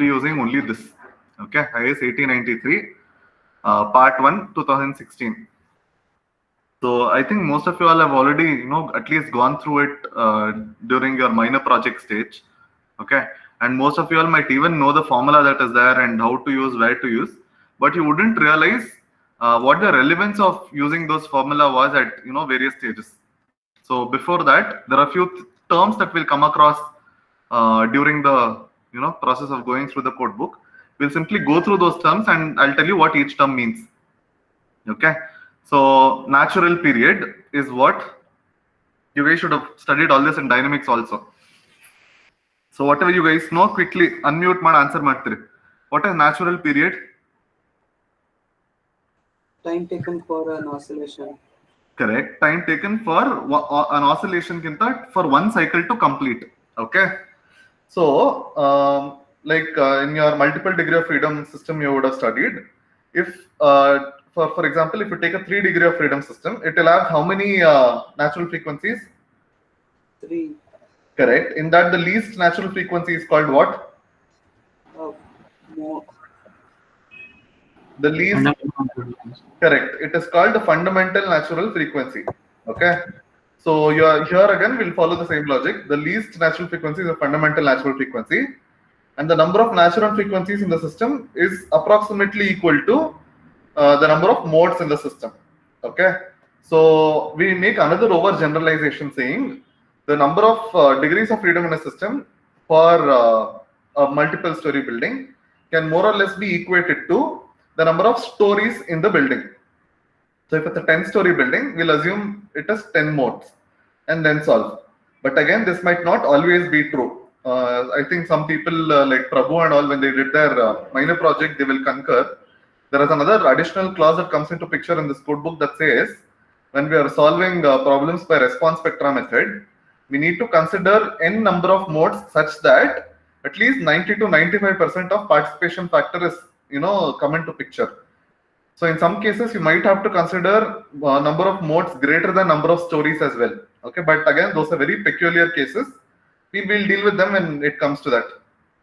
using only this. Okay, IS 1893, Part 1, 2016. So I think most of you all have already, at least gone through it during your minor project stage. Okay, and most of you all might even know the formula that is there and how to use, where to use, but you wouldn't realize what the relevance of using those formula was at various stages. So before that, there are a few terms that will come across during the process of going through the code book. We'll simply go through those terms and I'll tell you what each term means. Okay, so natural period is what you guys should have studied all this in dynamics also. So whatever you guys know, quickly unmute my answer ಮಾಡ್ತೀರಿ. What is natural period? Time taken for an oscillation. Correct. Time taken for an oscillation for one cycle to complete. Okay. So like in your multiple degree of freedom system you would have studied, if for example, if you take a 3 degree of freedom system, it will have how many natural frequencies? 3. Correct. In that, the least natural frequency is called what? The least. Correct. It is called the fundamental natural frequency. Okay. So here again we'll follow the same logic. The least natural frequency is a fundamental natural frequency, and the number of natural frequencies in the system is approximately equal to the number of modes in the system. Okay. So we make another overgeneralization saying the number of degrees of freedom in a system for a multiple story building can more or less be equated to the number of stories in the building. So if it's a 10-story building, we'll assume it has 10 modes and then solve. But again, this might not always be true. I think some people like Prabhu and all, when they did their minor project, they will concur. There is another additional clause that comes into picture in this code book that says, when we are solving problems by response spectra method, we need to consider n number of modes such that at least 90 to 95% of participation factor is, come into picture. So in some cases, you might have to consider number of modes greater than number of stories as well. Okay, but again, those are very peculiar cases. We will deal with them when it comes to that.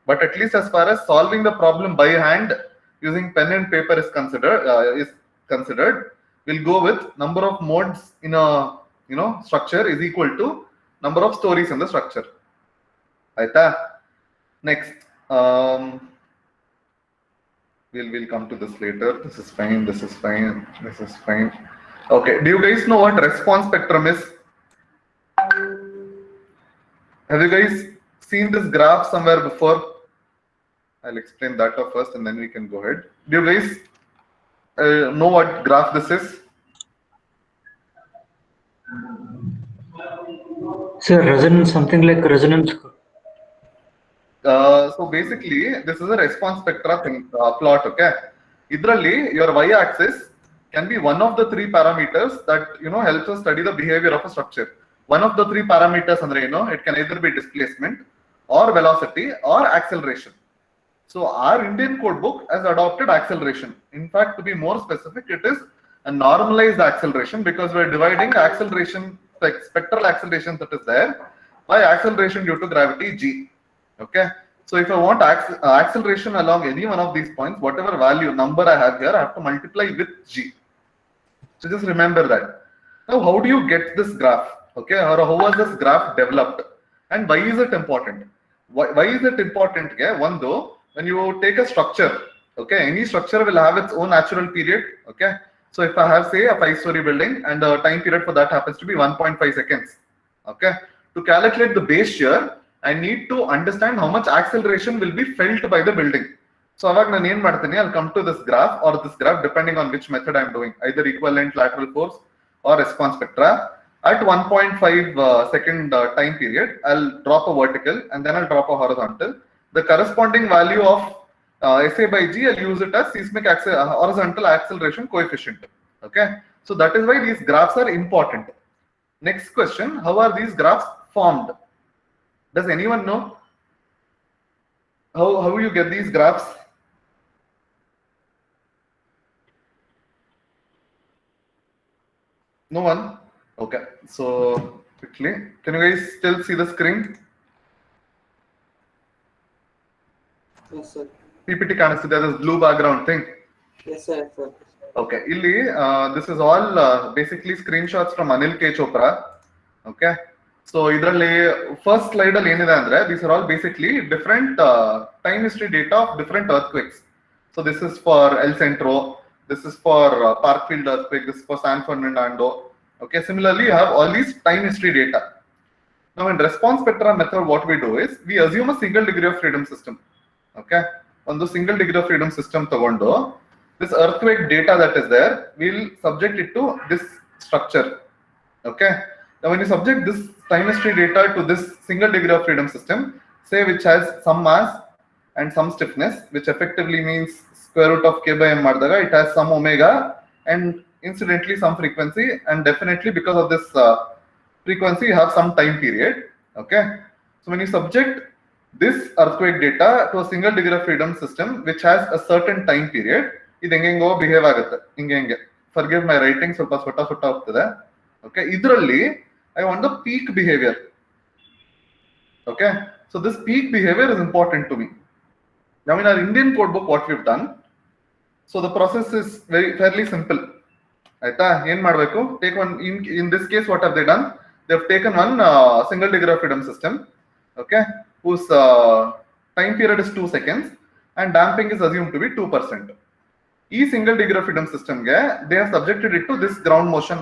But at least as far as solving the problem by hand using pen and paper is considered, we'll go with number of modes in a structure is equal to number of stories in the structure. Aita. Next. We'll come to this later. This is fine. This is fine. This is fine. Okay. Do you guys know what response spectrum is? Have you guys seen this graph somewhere before? I'll explain that first and then we can go ahead. Do you guys know what graph this is? Sir, resonance, something like resonance. So basically, this is a response spectra plot. Okay, idralli your y-axis can be one of the 3 parameters that helps us study the behavior of a structure. One of the 3 parameters, andre it can either be displacement or velocity or acceleration. So our Indian code book has adopted acceleration. In fact, to be more specific, it is a normalized acceleration because we're dividing acceleration, like spectral acceleration that is there, by acceleration due to gravity g. Okay, so if I want acceleration along any one of these points, whatever value number I have here, I have to multiply with g. So just remember that. Now, how do you get this graph? Okay, or how was this graph developed, and why is it important? Why is it important? Okay, one though, when you take a structure, okay, any structure will have its own natural period. Okay, so if I have say a 5-story building and the time period for that happens to be 1.5 seconds. Okay, to calculate the base shear, I need to understand how much acceleration will be felt by the building. So I'll come to this graph or this graph depending on which method I'm doing, either equivalent lateral force or response spectra. At 1.5 second time period, I'll drop a vertical and then I'll drop a horizontal. The corresponding value of SA by G, I'll use it as seismic horizontal acceleration coefficient. Okay, so that is why these graphs are important. Next question, how are these graphs formed? Does anyone know how you get these graphs? No one? Okay, so quickly, can you guys still see the screen? Yes, sir. PPT ಕಾಣಿಸ್ತಿದೆ, this blue background thing. Yes, sir. Yes, sir. Okay, ಇಲ್ಲಿ this is all basically screenshots from Anil K. Chopra. Okay, so ಇದರಲ್ಲಿ first slide ಅಲ್ಲಿ ಏನಿದೆ ಅಂದ್ರೆ these are all basically different time history data of different earthquakes. So this is for El Centro, this is for Parkfield earthquake, this is for San Fernando. Okay, similarly you have all these time history data. Now in response spectra method, what we do is we assume a single degree of freedom system. Okay, ಒಂದು single degree of freedom system ತಗೊಂಡು this earthquake data that is there, we'll subject it to this structure. Okay, now when you subject this time history data to this single degree of freedom system, say which has some mass and some stiffness, which effectively means square root of k by m ಮಾಡಿದಾಗ it has some omega and incidentally some frequency, and definitely because of this frequency you have some time period. Okay, so when you subject this earthquake data to a single degree of freedom system which has a certain time period, ಇದು ಹೆಂಗೆಂಗೋ behave ಆಗುತ್ತೆ, ಹಿಂಗೆ forgive ಮೈ writing ಸ್ವಲ್ಪ ಸೊಟ್ಟ ಹೋಗ್ತದೆ. Okay, ಇದರಲ್ಲಿ I want the peak behaviour. Okay, so this peak behaviour is important to me. Now in our Indian code book what we've done, so the process is fairly simple. ಆಯ್ತಾ, ಏನ್ ಮಾಡ್ಬೇಕು, take one in this case what have they done, they have taken one single degree of freedom system, okay, whose time period is 2 seconds and damping is assumed to be 2%. ಈ single degree of freedom system ಗೆ they have subjected it to this ground motion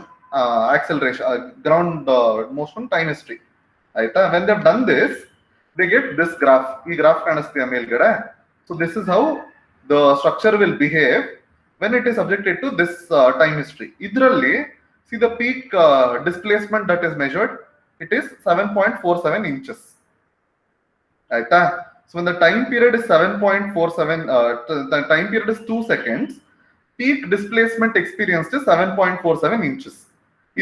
acceleration, ground motion time history. ಆಯ್ತಾ, when they have done this they get this graph. ಈ graph ಕಾಣಿಸ್ತೀಯ ಮೇಲ್ಗಡೆ. So this is how the structure will behave when it is subjected to this time history. Idರಲ್ಲಿ see the peak displacement that is measured, it is 7.47 inches. ಆಯ್ತಾ, so when the time period is 7.47, the time period is 2 seconds, peak displacement experienced is 7.47 inches.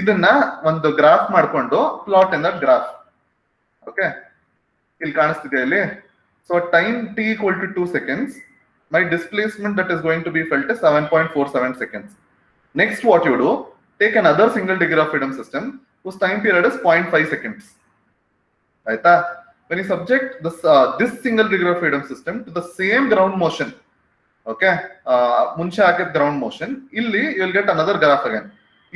ಇದನ್ನ ಒಂದು graph ಮಾಡ್ಕೊಂಡು plot in that graph. Okay, ಇಲ್ಲಿ ಕಾಣಿಸ್ತಿದೆ ಇಲ್ಲಿ. So time t equal to 2 seconds, my displacement that is going to be felt is 7.47 seconds. Next what you do, take another single degree of freedom system whose time period is 0.5 seconds. ಆಯ್ತಾ, when you subject this single degree of freedom system to the same ground motion, okay, ಮುಂಚೆ ಹಾಕಿದ ground motion, ಇಲ್ಲಿ you will get another graph again.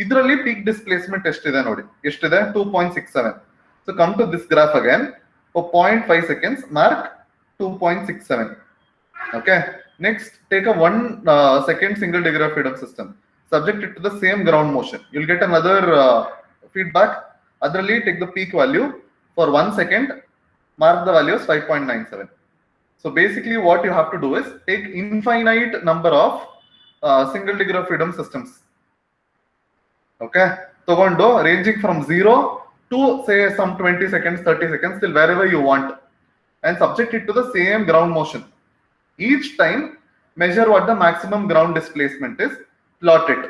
ಇದರಲ್ಲಿ peak displacement ಎಷ್ಟಿದೆ ನೋಡಿ, ಎಷ್ಟಿದೆ 2.67. So come to this graph again, for 0.5 seconds mark 2.67. okay, next take a 1 second single degree of freedom system, subject it to the same ground motion, you'll get another feedback. Adralli take the peak value for 1 second, mark the value as 5.97. so basically what you have to do is take infinite number of single degree of freedom systems. okay, togondo ranging from 0 to say some 20 seconds, 30 seconds, till wherever you want, and subject it to the same ground motion. Each time measure what the maximum ground displacement is, plot it.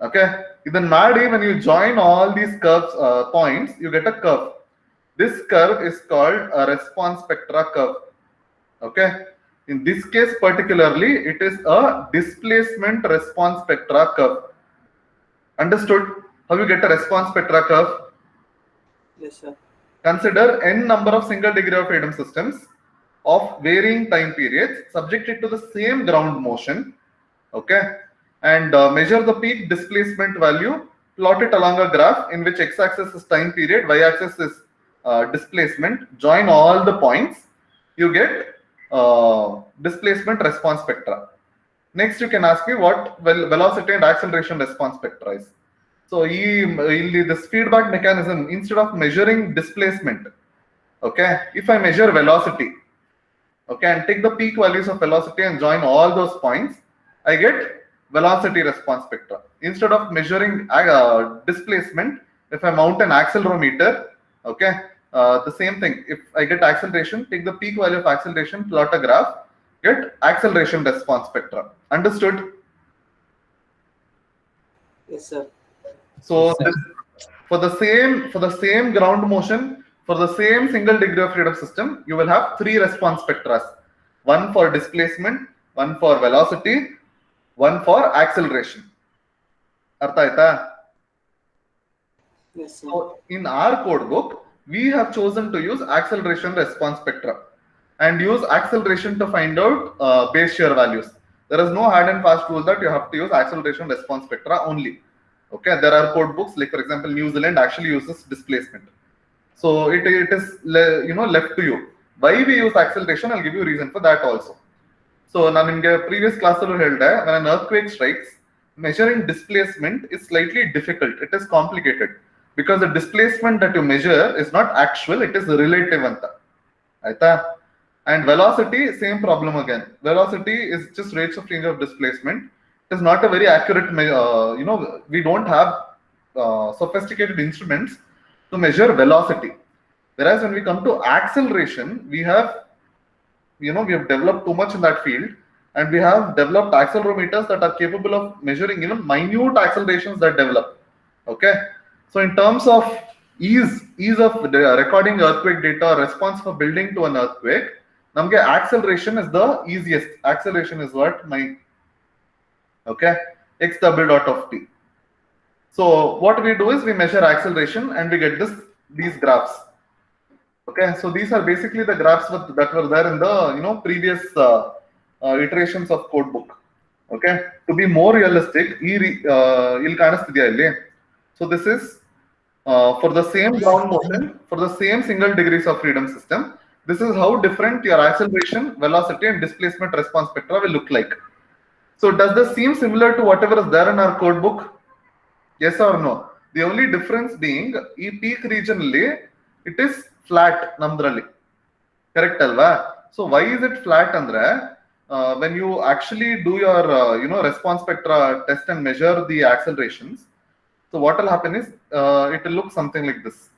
Okay, then ಮಾಡಿ when you join all these curves points, you get a curve. This curve is called a response spectra curve. Okay, in this case particularly it is a displacement response spectra curve. Understood how you get a response spectra curve? Yes, sir. Consider n number of single degree of freedom systems of varying time periods subjected to the same ground motion, okay, and measure the peak displacement value, plot it along a graph in which x-axis is time period, y-axis is displacement, join all the points, you get displacement response spectra. Next you can ask me what velocity and acceleration response spectra is. So this feedback mechanism, instead of measuring displacement, okay, if I measure velocity, okay, and take the peak values of velocity and join all those points, I get velocity response spectra. Instead of measuring displacement, if I mount an accelerometer, okay, the same thing, if I get acceleration, take the peak value of acceleration, plot a graph, get acceleration response spectra. Understood? Yes, sir. So for the same ground motion, for the same single degree of freedom system, you will have 3 response spectra. One for displacement, one for velocity, one for acceleration. Artha aita? Yes, sir. So in our code book, we have chosen to use acceleration response spectra. and use acceleration to find out base shear values. There is no hard and fast rule that you have to use acceleration response spectra only. Okay, there are code books, like for example, New Zealand actually uses displacement. So it is left to you. Why we use acceleration, I'll give you a reason for that also. So now in the previous class, when an earthquake strikes, measuring displacement is slightly difficult. It is complicated because the displacement that you measure is not actual, it is relative. And velocity, same problem again. Velocity is just rates of change of displacement. It is not a very accurate, we don't have sophisticated instruments to measure velocity. Whereas when we come to acceleration, we have developed too much in that field, and we have developed accelerometers that are capable of measuring even minute accelerations that develop. Okay, so in terms of ease of recording earthquake data or response for building to an earthquake, namge acceleration is the easiest. Acceleration is what? Okay, x double dot of t. So what we do is we measure acceleration and we get these graphs. Okay, so these are basically the graphs that were there in the previous iterations of codebook. Okay, to be more realistic, so this is for the same ground motion, for the same single degrees of freedom system, this is how different your acceleration, velocity, and displacement response spectra will look like. So does this seem similar to whatever is there in our codebook? Yes or no? The only difference being, e peak regionally, it is flat namdrali. Correct alva? So why is it flat andre? When you actually do your response spectra test and measure the accelerations, so what will happen is it will look something like this.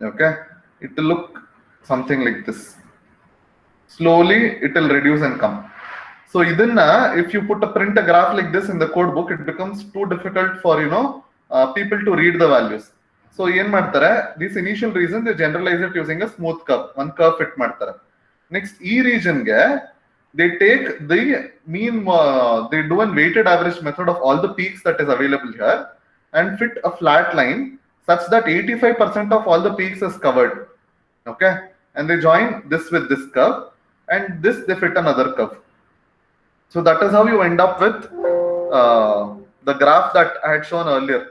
Okay, it will look something like this. Slowly it will reduce and come. So if you print a graph like this in the code book, it becomes too difficult for people to read the values. So this initial reason they generalize it using a smooth curve, one curve fit ಮಾಡ್ತಾರೆ. Next, E region they take the mean, they do a weighted average method of all the peaks that is available here and fit a flat line such that 85% of all the peaks is covered. Okay, and they join this with this curve, and this they fit another curve. So that is how you end up with the graph that I had shown earlier.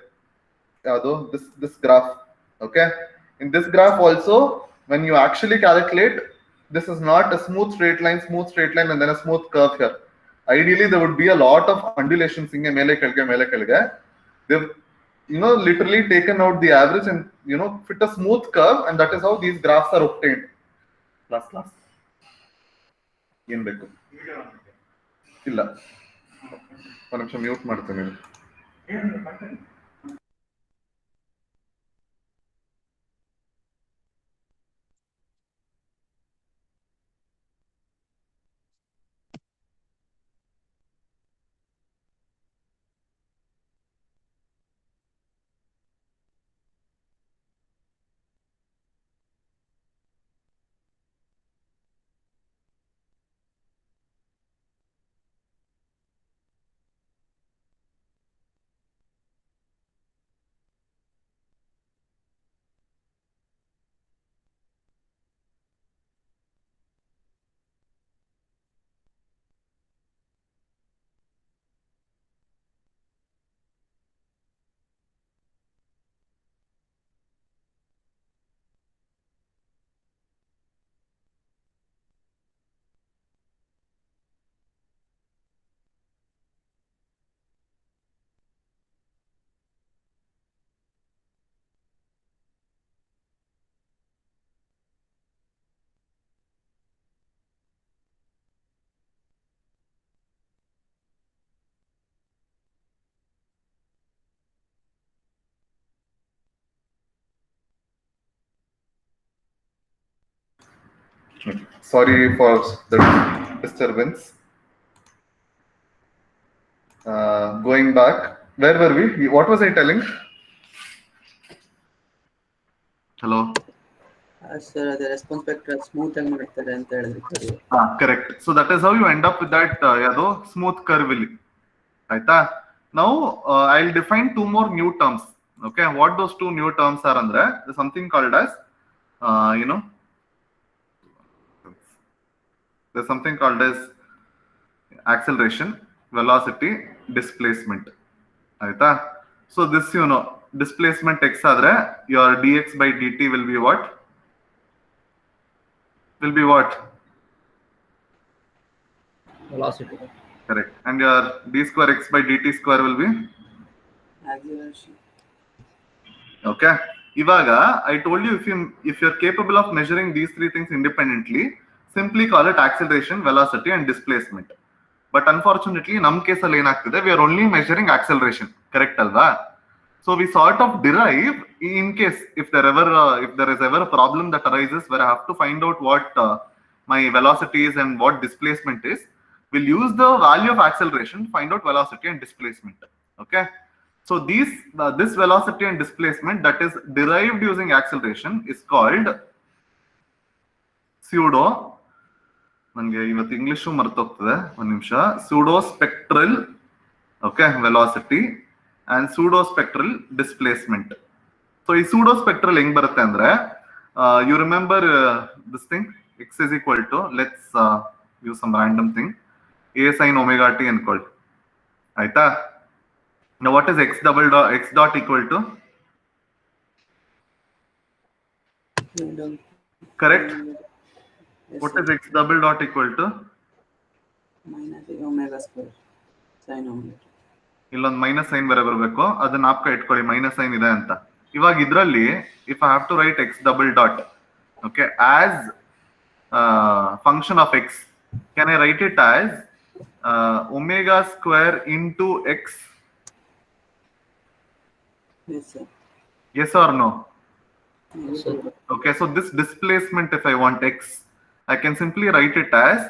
This graph. Okay, in this graph also, when you actually calculate, this is not a smooth straight line and then a smooth curve here. Ideally there would be a lot of undulations in mele kelge. They've literally taken out the average and fit a smooth curve, and that is how these graphs are obtained. Class ಏನು ಬೇಕು ಇಲ್ಲ ಒಂದು ನಿಮಿಷ mute ಮಾಡ್ತೇನೆ. Sorry for the disturbance. Going back, where were we? What was I telling? Hello. Sir, the response spectra smooth and ಮಾಡ್ತಾರೆ ಅಂತ ಹೇಳಿದ್ರು. Correct. So that is how you end up with that smooth curve. Now I'll define two more new terms. Okay, what those two new terms are andre, there's something called as There's something called as acceleration, velocity, displacement. Aita? So this, displacement x adre, your dx by dt will be what? Will be what? Velocity. Correct. And your d square x by dt square will be? Acceleration. Okay. Ivaga, I told you if you're capable of measuring these three things independently, simply call it acceleration, velocity, and displacement. But unfortunately, in some cases, we are only measuring acceleration. Correct, alva? So we sort of derive, in case if there is ever a problem that arises where I have to find out what my velocity is and what displacement is, we'll use the value of acceleration to find out velocity and displacement. Okay. So this velocity and displacement that is derived using acceleration is called pseudo spectral, okay, velocity and pseudo spectral displacement. So this pseudo spectral you remember this thing, x is equal to, let's use some random thing, a sin omega t and called. Aita? Now what is x dot equal to? Correct? Yes, What sir. is x double dot equal to? Minus omega square. Sin omega. ಇಲ್ಲೊಂದು minus sine ಬೇರೆ ಬರಬೇಕು, ಅದನ್ನ ನಾಪ್ಕ ಇಟ್ಕೊಳ್ಳಿ, minus sine ಇದೆ ಅಂತ. ಇವಾಗ ಇದರಲ್ಲಿ if I have to write x double dot, okay, as function of x, can I write it as omega square into x? Yes, sir. Yes or no? Yes, sir. Okay, so this displacement, if I want x, I can simply write it as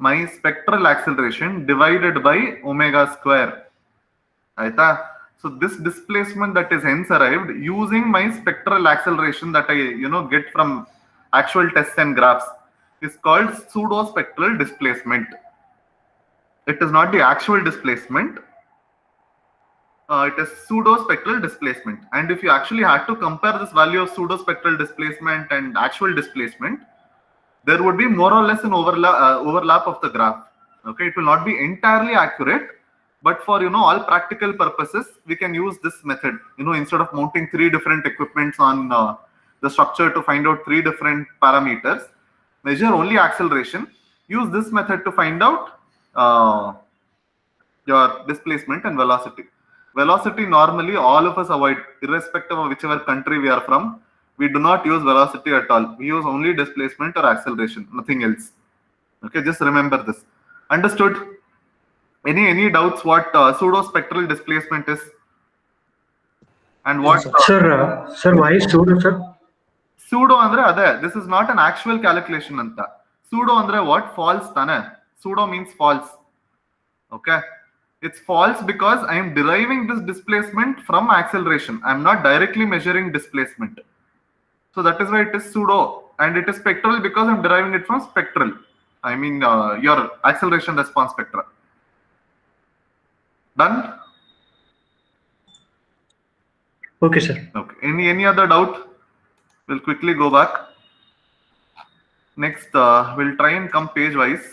my spectral acceleration divided by omega square. Aita? So this displacement that is hence arrived using my spectral acceleration that I get from actual tests and graphs is called pseudo spectral displacement. It is not the actual displacement. It is pseudo spectral displacement. And if you actually had to compare this value of pseudo spectral displacement and actual displacement, there would be more or less an overlap of the graph. Okay, it will not be entirely accurate, but for all practical purposes, we can use this method. Instead of mounting 3 different equipments on the structure to find out 3 different parameters, measure only acceleration. Use this method to find out your displacement and velocity. Velocity normally all of us avoid, irrespective of whichever country we are from. We do not use velocity at all. We use only displacement or acceleration, nothing else. Okay, just remember this. Understood? Any doubts what pseudo spectral displacement is? And what? Sir, why pseudo, sir? Pseudo andre ade. This is not an actual calculation anta. Pseudo andre what? False tane. Pseudo means false. Okay. It's false because I am deriving this displacement from acceleration. I am not directly measuring displacement. So that is why it is pseudo, and it is spectral because I am deriving it from spectral. I mean your acceleration response spectra. Done? Okay, sir. Okay. Any other doubt? We'll quickly go back. Next, we'll try and come page wise.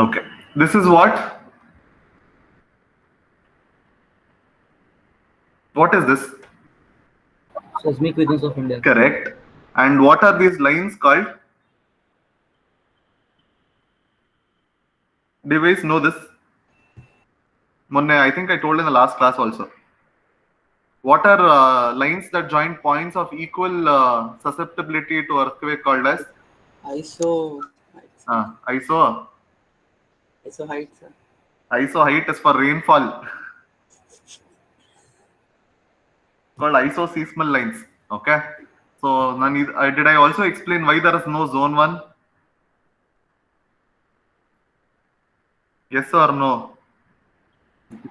Okay. This is what? What is this? Seismic rhythms of India. Correct. And what are these lines called? Do you guys know this? Monne, I think I told in the last class also. What are lines that join points of equal susceptibility to earthquake called as? ISO. ISO. ISO height, sir. ISO height is for rainfall. Called isoseismal lines. Okay. So, did I also explain why there is no zone 1? Yes or no?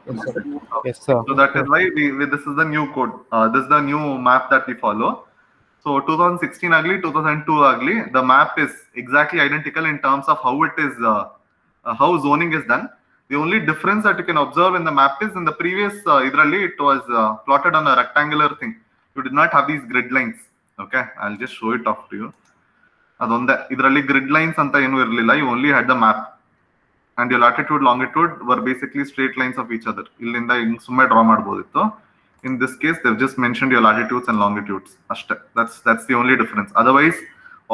Yes, sir. Yes, sir. So that is why this is the new code. This is the new map that we follow. So 2016 ugly, 2002 ugly. The map is exactly identical in terms of how it is, how zoning is done. The only difference that you can observe in the map is in the previous idralli it was plotted on a rectangular thing. You did not have these grid lines. Okay, I'll just show it off to you. ಅದೊಂದೇ ಇದರಲ್ಲಿ grid lines ಅಂತ ಏನು ಇರಲಿಲ್ಲ. You only had the map and your latitude longitude were basically straight lines of each other. ಇಲ್ಲಿಂದ ಹಿಂಗ್ ಸುಮ್ಮನೆ draw ಮಾಡಬಹುದಿತ್ತು. In this case they've just mentioned your latitudes and longitudes ಅಷ್ಟೇ. That's the only difference. Otherwise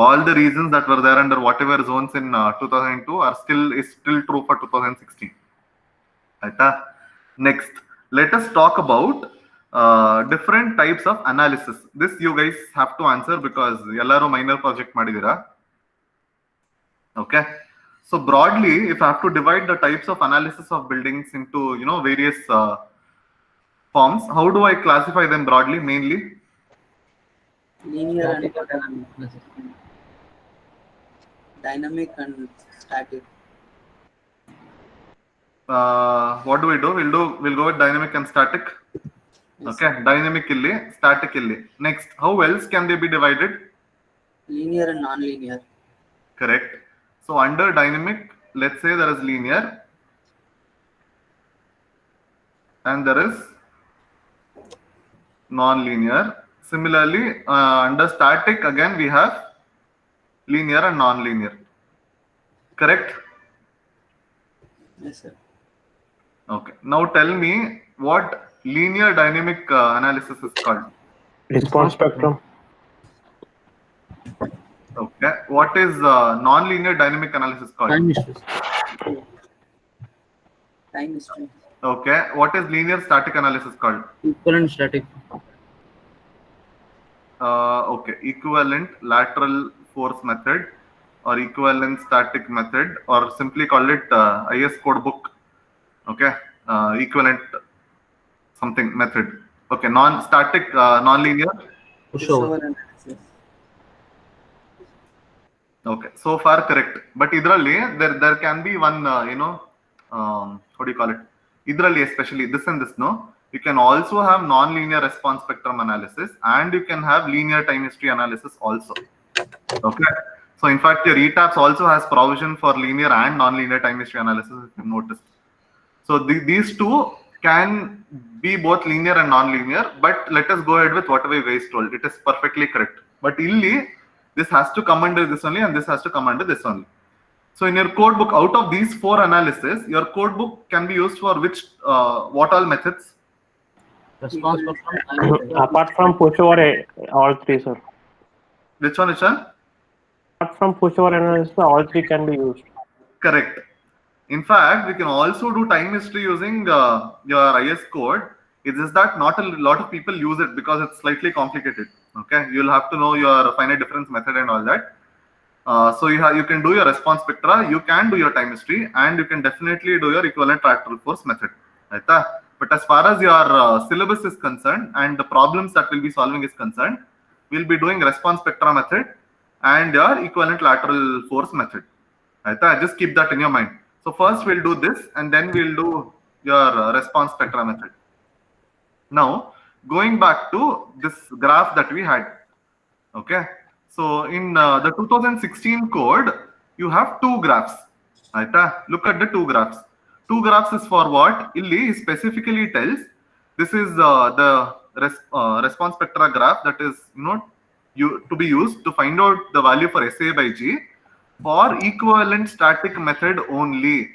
all the regions that were there under whatever zones in 2002 are still true for 2016. Aita? Next, let us talk about different types of analysis. This you guys have to answer because ellaru minor project madidira. Okay, so broadly if I have to divide the types of analysis of buildings into various forms, how do I classify them broadly? Mainly linear and dynamic and static. What do? We'll go with dynamic and static. Yes. Okay, dynamic illi, static illi. Next, how else can they be divided? Linear and non-linear. Correct. So under dynamic, let's say there is linear and there is non-linear. Similarly, under static again we have linear and non-linear. Correct? Yes, sir. Okay. Now tell me what linear dynamic analysis is called. Response spectrum. Okay. What is non-linear dynamic analysis called? Time history. Time history. Okay. What is linear static analysis called? Equivalent static. Okay. Equivalent lateral force method or equivalent static method, or simply call it IS code book. Okay. Equivalent something method. Okay. Non-static, non-linear. Pushover analysis. Okay, so far correct. But idralli there can be one what do you call it? Idralli especially this and this, no? You can also have non-linear response spectrum analysis and you can have linear time history analysis also. Okay, so in fact your ETAPS also has provision for linear and non-linear time history analysis, if you noticed. So these two can be both linear and non-linear, but let us go ahead with whatever you guys told. It is perfectly correct. But illi this has to come under this only and this has to come under this only. So in your code book, out of these four analysis, your code book can be used for which what all methods? Response spectrum. Apart from pushover, all three, sir. Which one? Apart from pushover analysis, all three can be used. Correct. In fact, we can also do time history using your IS code. It's just that not a lot of people use it because it's slightly complicated. Okay, you'll have to know your finite difference method and all that. So you can do your response spectra, you can do your time history, and you can definitely do your equivalent lateral force method. Right? But as far as your syllabus is concerned and the problems that we'll be solving is concerned, we'll be doing response spectra method and your equivalent lateral force method. Right? Just keep that in your mind. So first we'll do this and then we'll do your response spectra method. Now, going back to this graph that we had. Okay. So in the 2016 code, you have two graphs. Right? Look at the two graphs. Two graphs is for what? Illi specifically tells this is the response spectra graph that is to be used to find out the value for SA by G for equivalent static method only.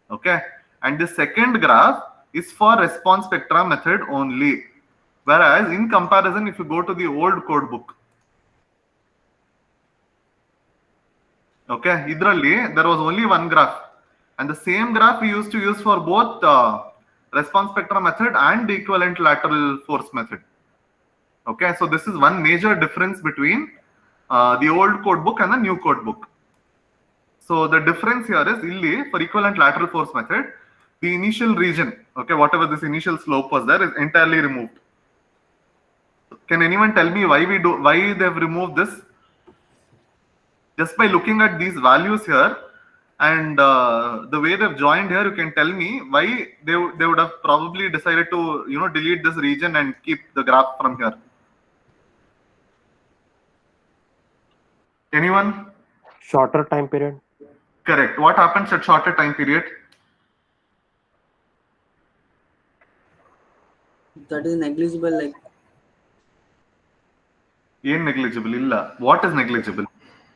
Okay. And the second graph is for response spectra method only. Whereas in comparison, if you go to the old code book, okay, idralli there was only one graph, and the same graph we used to use for both response spectra method and the equivalent lateral force method. Okay, so this is one major difference between the old code book and the new code book. So the difference here is illi for equivalent lateral force method, the initial region, okay, whatever this initial slope was there, is entirely removed. Can anyone tell me why they've removed this? Just by looking at these values here and the way they've joined here, you can tell me why they would have probably decided to delete this region and keep the graph from here. Anyone? Shorter time period. Correct. What happens at shorter time period? That is negligible, like ಏನ್ negligible ಇಲ್ಲ? What is negligible?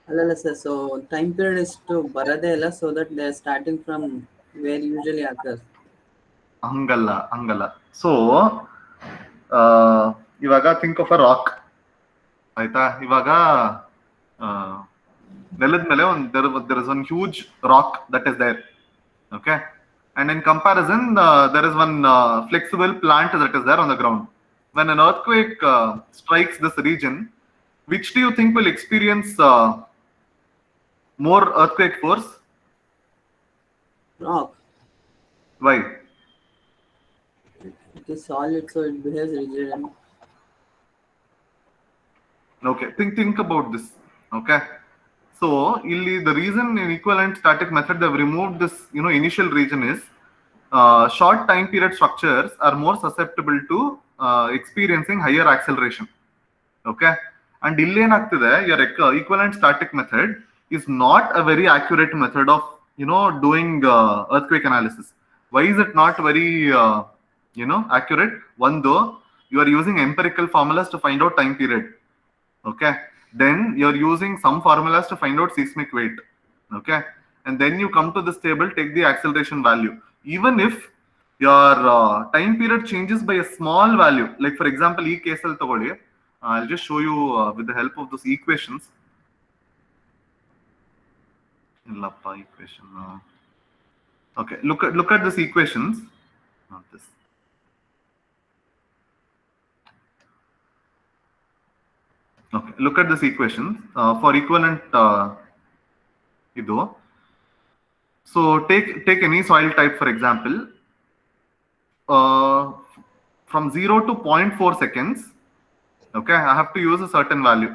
ಅಲ್ಲಲ್ಲ sir, so time period ಇಷ್ಟು ಬರೋದೇ ಇಲ್ಲ, so that they are starting from where usually occurs. ಹಂಗಲ್ಲ. So ಇವಾಗ think of a rock, ಆಯ್ತಾ? ಇವಾಗ ನೆಲದ ಮೇಲೆ there is one huge rock that is there, okay, and in comparison there is one flexible plant that is there on the ground. When an earthquake strikes this region, which do you think will experience more earthquake force? Rock. Why? It is solid, so it behaves rigid. Okay, think about this. Okay, so illi the reason in equivalent static method they have removed this, initial region is short time period structures are more susceptible to experiencing higher acceleration. Okay, and illi enagtide your equivalent static method is not a very accurate method of doing earthquake analysis. Why is it not very accurate? One, though you are using empirical formulas to find out time period. Okay, then you're using some formulas to find out seismic weight. Okay, and then you come to this table, take the acceleration value. Even if your time period changes by a small value, like for example ee case al tagoli, I'll just show you with the help of those equations. Illappa equation. Okay, look at this equations, not this. Okay, look at this equation for equivalent idu. So take any soil type, for example, from 0 to 0.4 seconds. Okay, I have to use a certain value.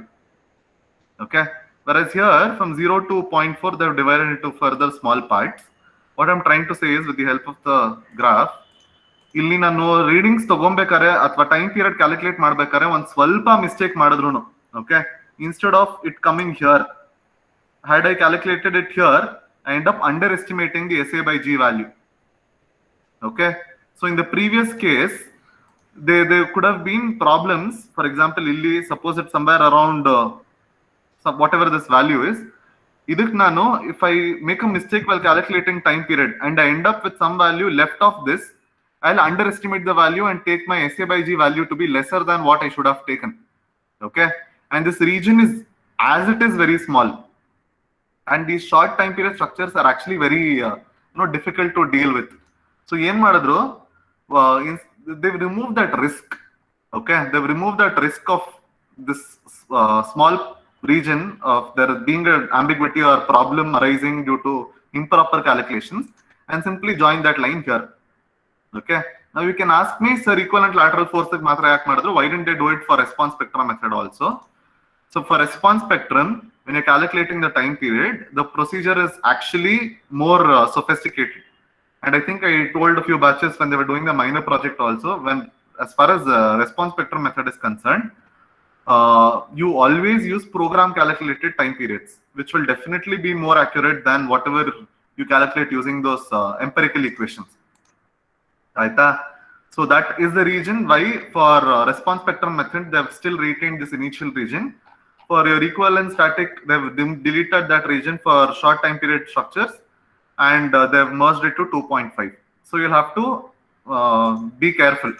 Okay, whereas here from 0 to 0.4 they have divided into further small parts. What I'm trying to say is, with the help of the graph, ಇಲ್ಲಿ ನಾನು readings ತಗೊಬೇಕಾರೆ ಅಥವಾ time period calculate ಮಾಡ್ಬೇಕಾದ್ರೆ ಒಂದ್ ಸ್ವಲ್ಪ mistake ಮಾಡಿದ್ರು, okay, instead of it coming here, had I calculated it here, I end up underestimating the SA by G value. Okay, so in the previous case there could have been problems. For example, illi suppose it's somewhere around whatever this value is, idik nanu if I make a mistake while calculating time period and I end up with some value left of this, I'll underestimate the value and take my SA by G value to be lesser than what I should have taken. Okay, and this region is, as it is, very small, and these short time period structures are actually very difficult to deal with. So yen madidru, they've removed that risk. Okay, they've removed that risk of this small region of there being an ambiguity or problem arising due to improper calculations, and simply join that line here. Okay, now you can ask me, sir, equivalent lateral force matra yak madidru, why didn't they do it for response spectrum method also? So for response spectrum, when you're calculating the time period, the procedure is actually more sophisticated. And I think I told a few batches when they were doing the minor project also, when as far as response spectrum method is concerned, you always use program calculated time periods, which will definitely be more accurate than whatever you calculate using those empirical equations. Aita? So that is the reason why for response spectrum method they have still retained this initial region. For your equivalent static, they've deleted that region for short time period structures, and they've merged it to 2.5. So you'll have to be careful.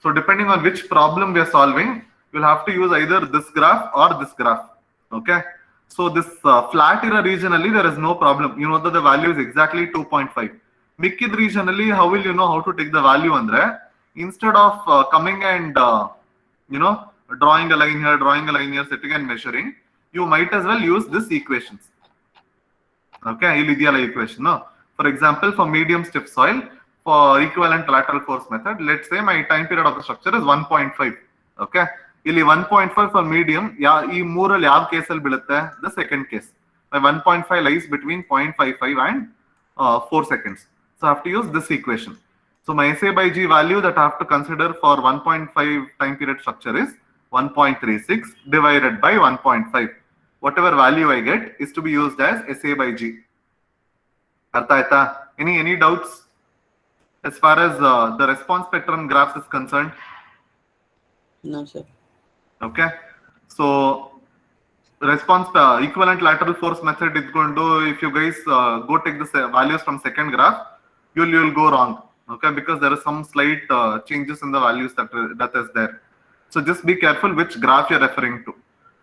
So depending on which problem we are solving, you'll have to use either this graph or this graph. Okay, so this flat era regionally there is no problem. You know that the value is exactly 2.5. Mikkid regionally, how will you know how to take the value andre? Instead of coming and drawing a line here, sitting and measuring, you might as well use this equations. Okay, equation. No? For example, for medium stiff soil, for equivalent lateral force method, let's say my time period of the structure is 1.5. Okay, ಇಲ್ಲಿ 1.5 for medium, ಈ ಮೂರಲ್ಲಿ ಯಾವ ಕೇಸಲ್ಲಿ ಬೀಳುತ್ತೆ? The second case. My 1.5 lies between 0.55 and 4 seconds. So I have to use this equation. So my SA by G value that I have to consider for 1.5 time period structure is 1.36 divided by 1.5. Whatever value I get is to be used as SA by G. Artha aita? Any doubts as far as the response spectrum graphs is concerned? No, sir. Okay, so response equivalent lateral force method is going to, if you guys go take the values from second graph, you'll go wrong. Okay, because there are some slight changes in the values that is there. So just be careful which graph you're referring to.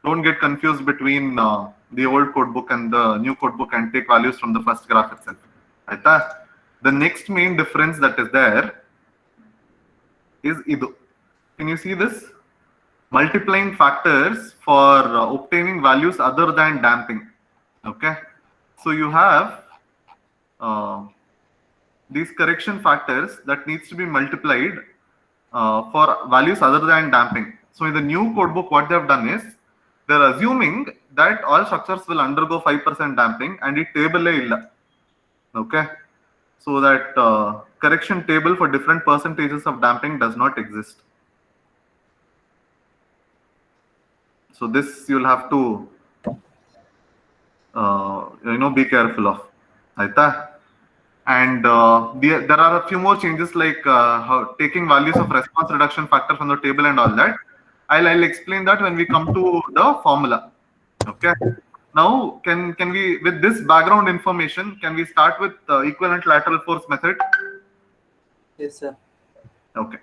Don't get confused between the old code book and the new code book and take values from the first graph itself. Aita? The next main difference that is there is idu. Can you see this? Multiplying factors for obtaining values other than damping. Okay, so you have these correction factors that needs to be multiplied for values other than damping. So in the new codebook, what they have done is they're assuming that all structures will undergo 5% damping and it table illa. Okay, so that correction table for different percentages of damping does not exist. So this you'll have to be careful of. Aita? And there are a few more changes like how taking values of response reduction factor from the table and all that. I'll explain that when we come to the formula. Okay. Now can we, with this background information, can we start with equivalent lateral force method? Yes, sir. Okay.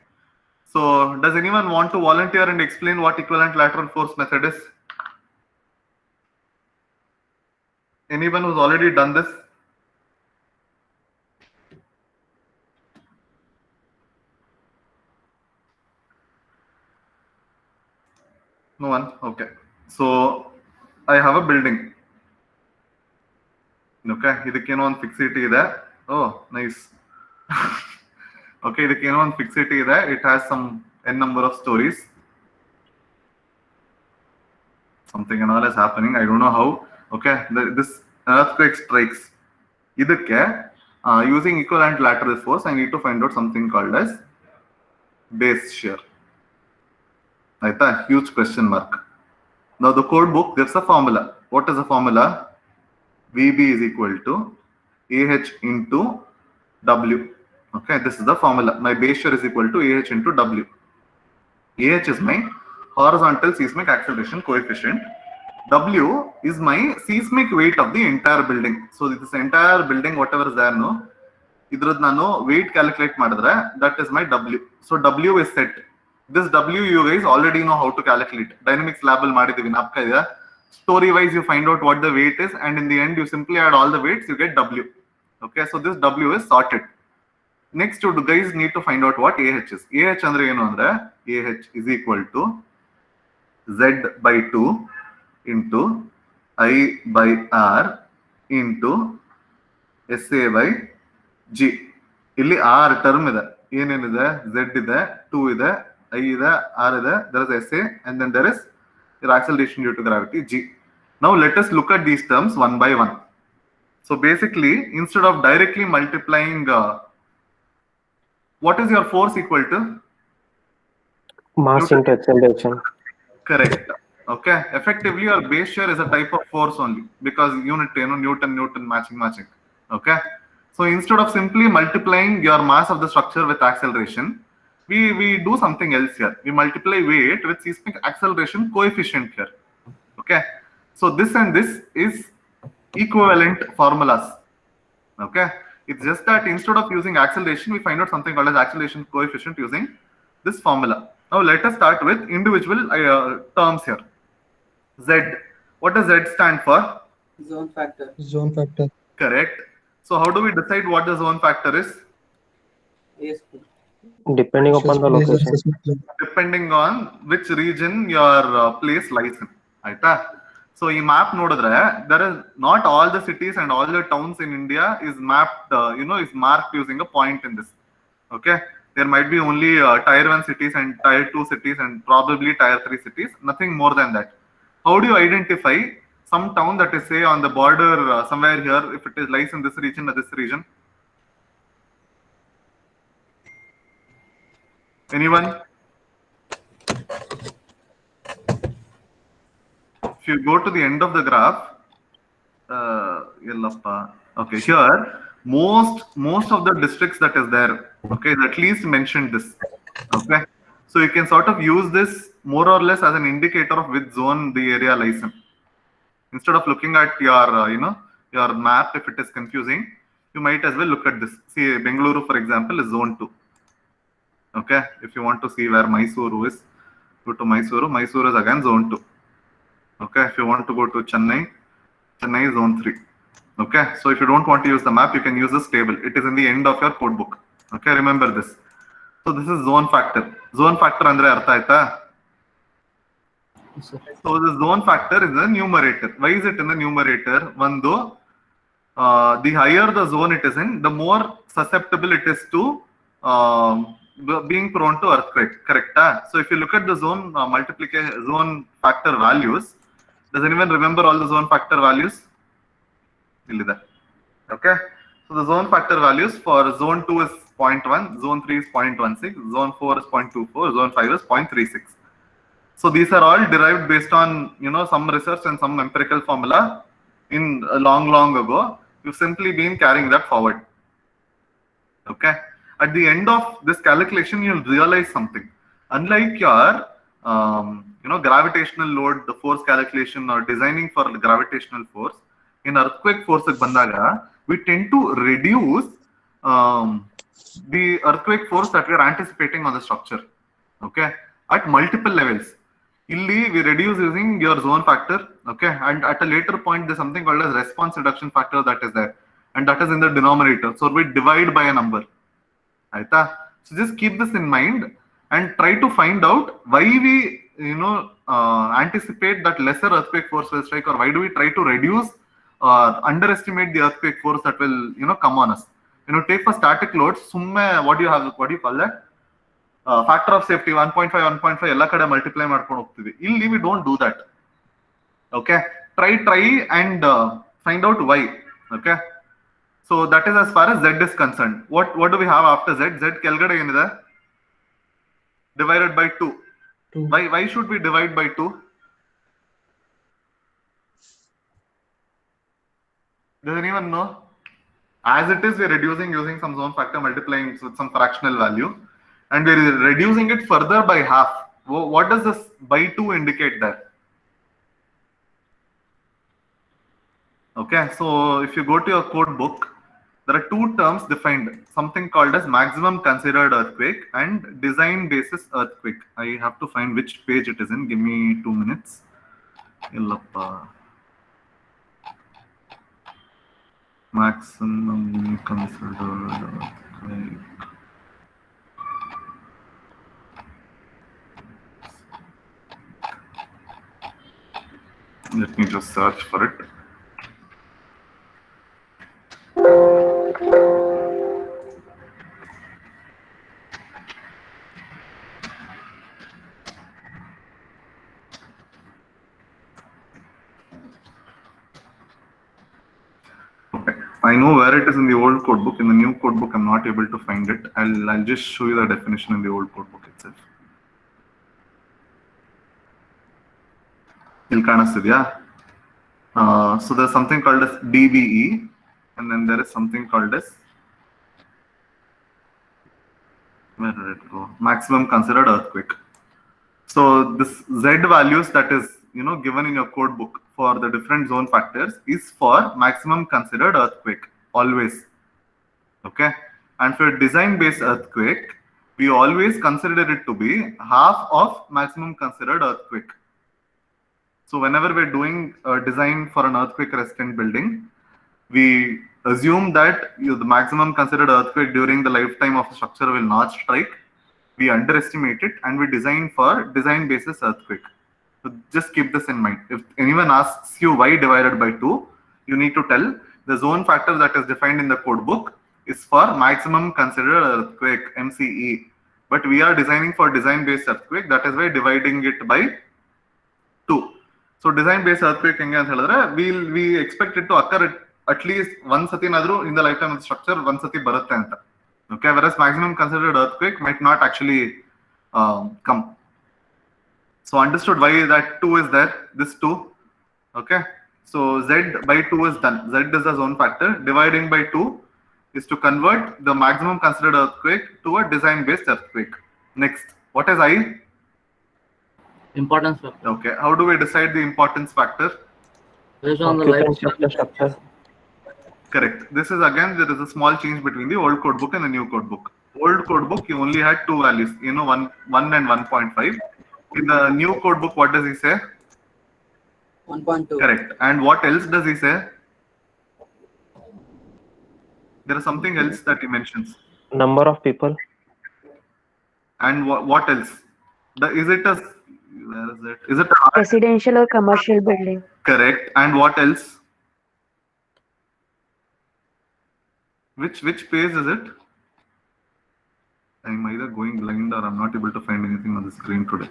So does anyone want to volunteer and explain what equivalent lateral force method is? Anyone who's already done this? No one? Okay. So I have a building. Okay. Idakkeno one fixity ide. Oh, nice. Okay, idakkeno one fixity ide. It has some n number of stories. Something and all is happening. I don't know how. Okay, this earthquake strikes. Idakke using equivalent lateral force, I need to find out something called as base shear. Aita, huge question mark. Now the code book gives a formula. What is the formula? VB is equal to AH into W. Okay, this is the formula. My base shear is equal to AH into W. AH is my horizontal seismic acceleration coefficient. W is my seismic weight of the entire building. So this entire building, whatever is there, no, idrad nanu weight calculate madidre, that is my W. So W is set. This W you guys already know how to calculate. Dynamics lab al ಮಾಡಿದೀವಿ ಜ್ಞಾಪಕ ಇದೆಯಾ? Story wise you find out what the weight is and in the end you simply add all the weights, you get W. Okay, so this W is sorted. Next you guys need to find out what AH is. AH andre enu andre AH is equal to Z by 2 into I by R into SA by G. ಇಲ್ಲಿ R term ಇದೆ. ಏನೇನಿದೆ? Z ಇದೆ, 2 ಇದೆ, I ಇದೆ, R ಇದೆ, there is SA and then there is your acceleration due to gravity G. Now let us look at these terms one by one. So basically, instead of directly multiplying, what is your force equal to? Mass into acceleration. Correct. Okay. Effectively, your base shear is a type of force only because unit, Newton, matching. Okay. So instead of simply multiplying your mass of the structure with acceleration, we do something else here. We multiply weight with seismic acceleration coefficient here. Okay. So this and this is equivalent formulas. Okay. It's just that instead of using acceleration, we find out something called as acceleration coefficient using this formula. Now let us start with individual terms here. Z. What does Z stand for? Zone factor. Zone factor. Correct. So how do we decide what the zone factor is? Yes. Depending upon the location. Depending on which region your place lies in. Aita? So in map nodadre, there is not all the cities and all the towns in India is mapped, is marked using a point in this. Okay. There might be only tier 1 cities and tier 2 cities and probably tier 3 cities, nothing more than that. How do you identify some town that is say on the border somewhere here, if it is lies in this region or this region? Anyone? If you go to the end of the graph, okay, here most of the districts that is there, okay, at least mentioned this. Okay, So you can sort of use this more or less as an indicator of which zone the area lies in. Instead of looking at your, your map, if it is confusing, you might as well look at this. See, Bengaluru, for example, is zone 2. Okay, if you want to see where Mysuru is, go to Mysuru. Mysuru is again zone 2. Okay, if you want to go to Chennai, Chennai is zone 3. Okay, so if you don't want to use the map, you can use this table. It is in the end of your code book. Okay, remember this. So this is zone factor. Zone factor andre artha aita? So the zone factor is the numerator. Why is it in the numerator? One, the higher the zone it is in, the more susceptible it is to being prone to earthquake. Correct? So if you look at the zone multiplication, zone factor values, does anyone remember all the zone factor values? Okay. So the zone factor values for zone 2 is 0.1, zone 3 is 0.16, zone 4 is 0.24, zone 5 is 0.36. So these are all derived based on, some research and some empirical formula in long ago. You've simply been carrying that forward. Okay. At the end of this calculation, you'll realize something. Unlike your, gravitational load, the force calculation or designing for gravitational force, in earthquake force bandaga, we tend to reduce the earthquake force that we are anticipating on the structure. Okay. At multiple levels. Illi we reduce using your zone factor, okay, and at a later point there's something called as response reduction factor that is there, and that is in the denominator. So we divide by a number. Aita? So just keep this in mind and try to find out why we anticipate that lesser earthquake force will strike, or why do we try to reduce or underestimate the earthquake force that will come on us. Take for static loads, what do you call that? Factor of safety 1.5 ಎಲ್ಲ ಕಡೆ multiply ಮಾಡ್ಕೊಂಡು ಹೋಗ್ತೀವಿ. ಇಲ್ಲಿ we don't do that. Okay, try and find out why. Okay, so that is as far as Z is concerned. What do we have after Z? Z ಕೆಳಗಡೆ ಏನಿದೆ? Divided by 2. Why should we divide by 2? Does anyone know? As it is, we are reducing using some zone factor, multiplying with some fractional value, and we are reducing it further by half. What does this by 2 indicate there? Okay, so if you go to your code book, there are two terms defined, something called as maximum considered earthquake and design basis earthquake. I have to find which page it is in. Give me 2 minutes. Maximum considered earthquake. Let me just search for it. I know where it is in the old code book. In the new code book, I'm not able to find it. I'll just show you the definition in the old code book itself. So there's something called as DBE, and then there is something called as, where did it go? Maximum considered earthquake. So this Z values that is given in your code book for the different zone factors is for maximum considered earthquake always. Okay, and for design based earthquake, we always consider it to be half of maximum considered earthquake. So whenever we're doing a design for an earthquake resistant building, we assume that the maximum considered earthquake during the lifetime of the structure will not strike. We underestimate it and we design for design basis earthquake. So just keep this in mind. If anyone asks you why divided by 2, you need to tell the zone factor that is defined in the code book is for maximum considered earthquake, MCE. But we are designing for design based earthquake. That is why dividing it by 2. So design based earthquake we expect it to occur at least one sati in the lifetime of the structure, one sati baratte anta. Okay, whereas maximum considered earthquake might not actually come. So understood why that 2 is there, this 2. Okay, so Z by 2 is done. Z is the zone factor. Dividing by 2 is to convert the maximum considered earthquake to a design based earthquake. Next, What is I? Importance factor. Okay. How do we decide the importance factor? Based on the life Occupancy of the structure. Correct. This is again, there is a small change between the old code book and the new code book. Old code book, you only had two values, 1 and 1.5. In the new code book, what does he say? 1.2. Correct. And what else does he say? There is something else that he mentions. Number of people. And what else? Is it a Residential or commercial building. correct? And what else? Which page is it? I'm either going blind or I'm not able to find anything on the screen today.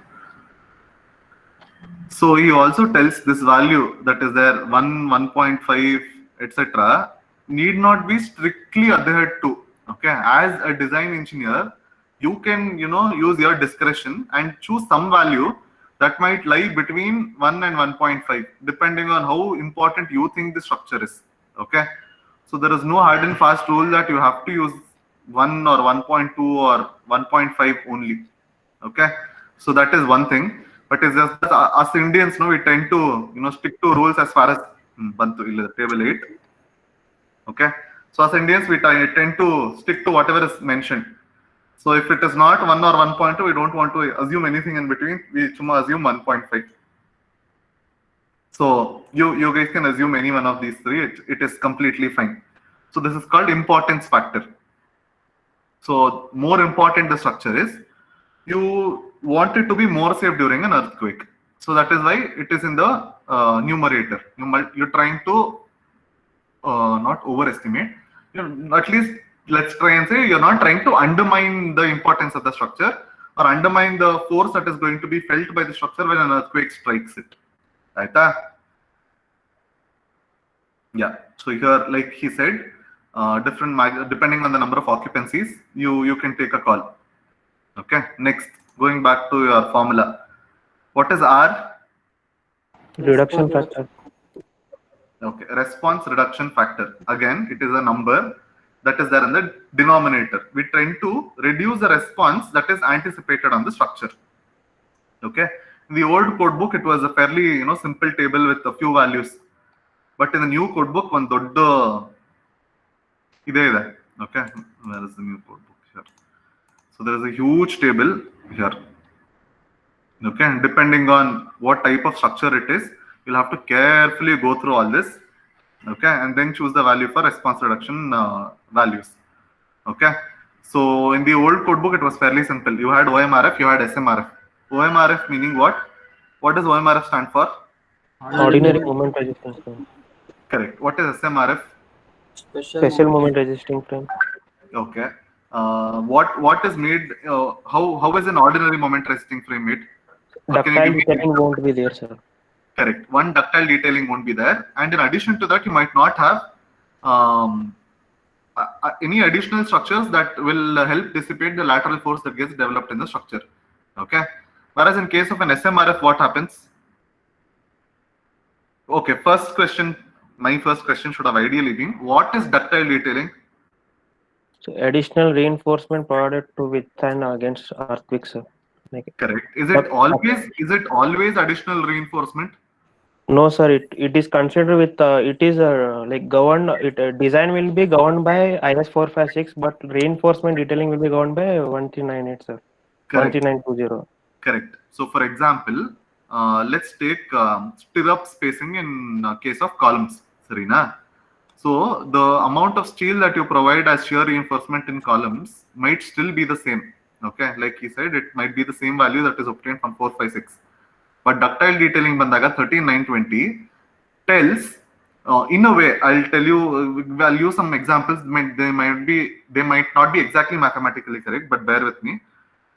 So he also tells this value that is there 1, 1.5, etc. need not be strictly adhered to. Okay, as a design engineer, you can use your discretion and choose some value that might lie between 1 and 1.5, depending on how important you think the structure is. Okay, so there is no hard and fast rule that you have to use 1 or 1.2 or 1.5 only. Okay, so that is one thing. But it's just that us Indians, we tend to stick to rules as far as table 8. Okay, so as Indians, we tend to stick to whatever is mentioned. So if it is not 1 or 1.2, we don't want to assume anything in between. We assume 1.5. So you guys can assume any one of these three. It is completely fine. So this is called importance factor. So more important the structure is, you want it to be more safe during an earthquake. So that is why it is in the numerator. You're trying to not overestimate. At least let's try and say you're not trying to undermine the importance of the structure or undermine the force that is going to be felt by the structure when an earthquake strikes it. Right? Yeah. So here, like he said, depending on the number of occupancies, you can take a call. Okay. Next, going back to your formula. What is R? Reduction factor. Okay. Response reduction factor. Again, it is a number that is there in the denominator. We tend to reduce the response that is anticipated on the structure. Okay. In the old code book, it was a fairly simple table with a few values. But in the new code book, one dodda ide. Okay. Where is the new code book here? So there is a huge table here. Okay. And depending on what type of structure it is, you'll have to carefully go through all this. Okay, and then choose the value for response reduction values. Okay, so in the old code book, it was fairly simple. You had OMRF, you had SMRF. OMRF meaning what? What does OMRF stand for? Ordinary moment resistance frame. Correct. What is SMRF? Special moment resisting frame. Okay. What is made? How is an ordinary moment resisting frame made? Ductile detailing won't be there, sir. Correct. One, ductile detailing won't be there, and in addition to that, you might not have any additional structures that will help dissipate the lateral force that gets developed in the structure. Okay. Whereas in case of an SMRF, what happens? Okay. First question. My first question should have ideally been: what is ductile detailing? So additional reinforcement provided to withstand against earthquakes, sir. Correct. Is it always additional reinforcement? No, sir. It is considered with it is like governed. Design will be governed by IS 456, but reinforcement detailing will be governed by 1398, sir. Correct. 13920. Correct. So, for example, let's take stirrup spacing in case of columns, Serena. So, the amount of steel that you provide as shear reinforcement in columns might still be the same. Okay, like he said, it might be the same value that is obtained from 456. But ductile detailing bandaga 13920 tells, in a way, I'll tell you, I'll use some examples. They might not be exactly mathematically correct, but bear with me.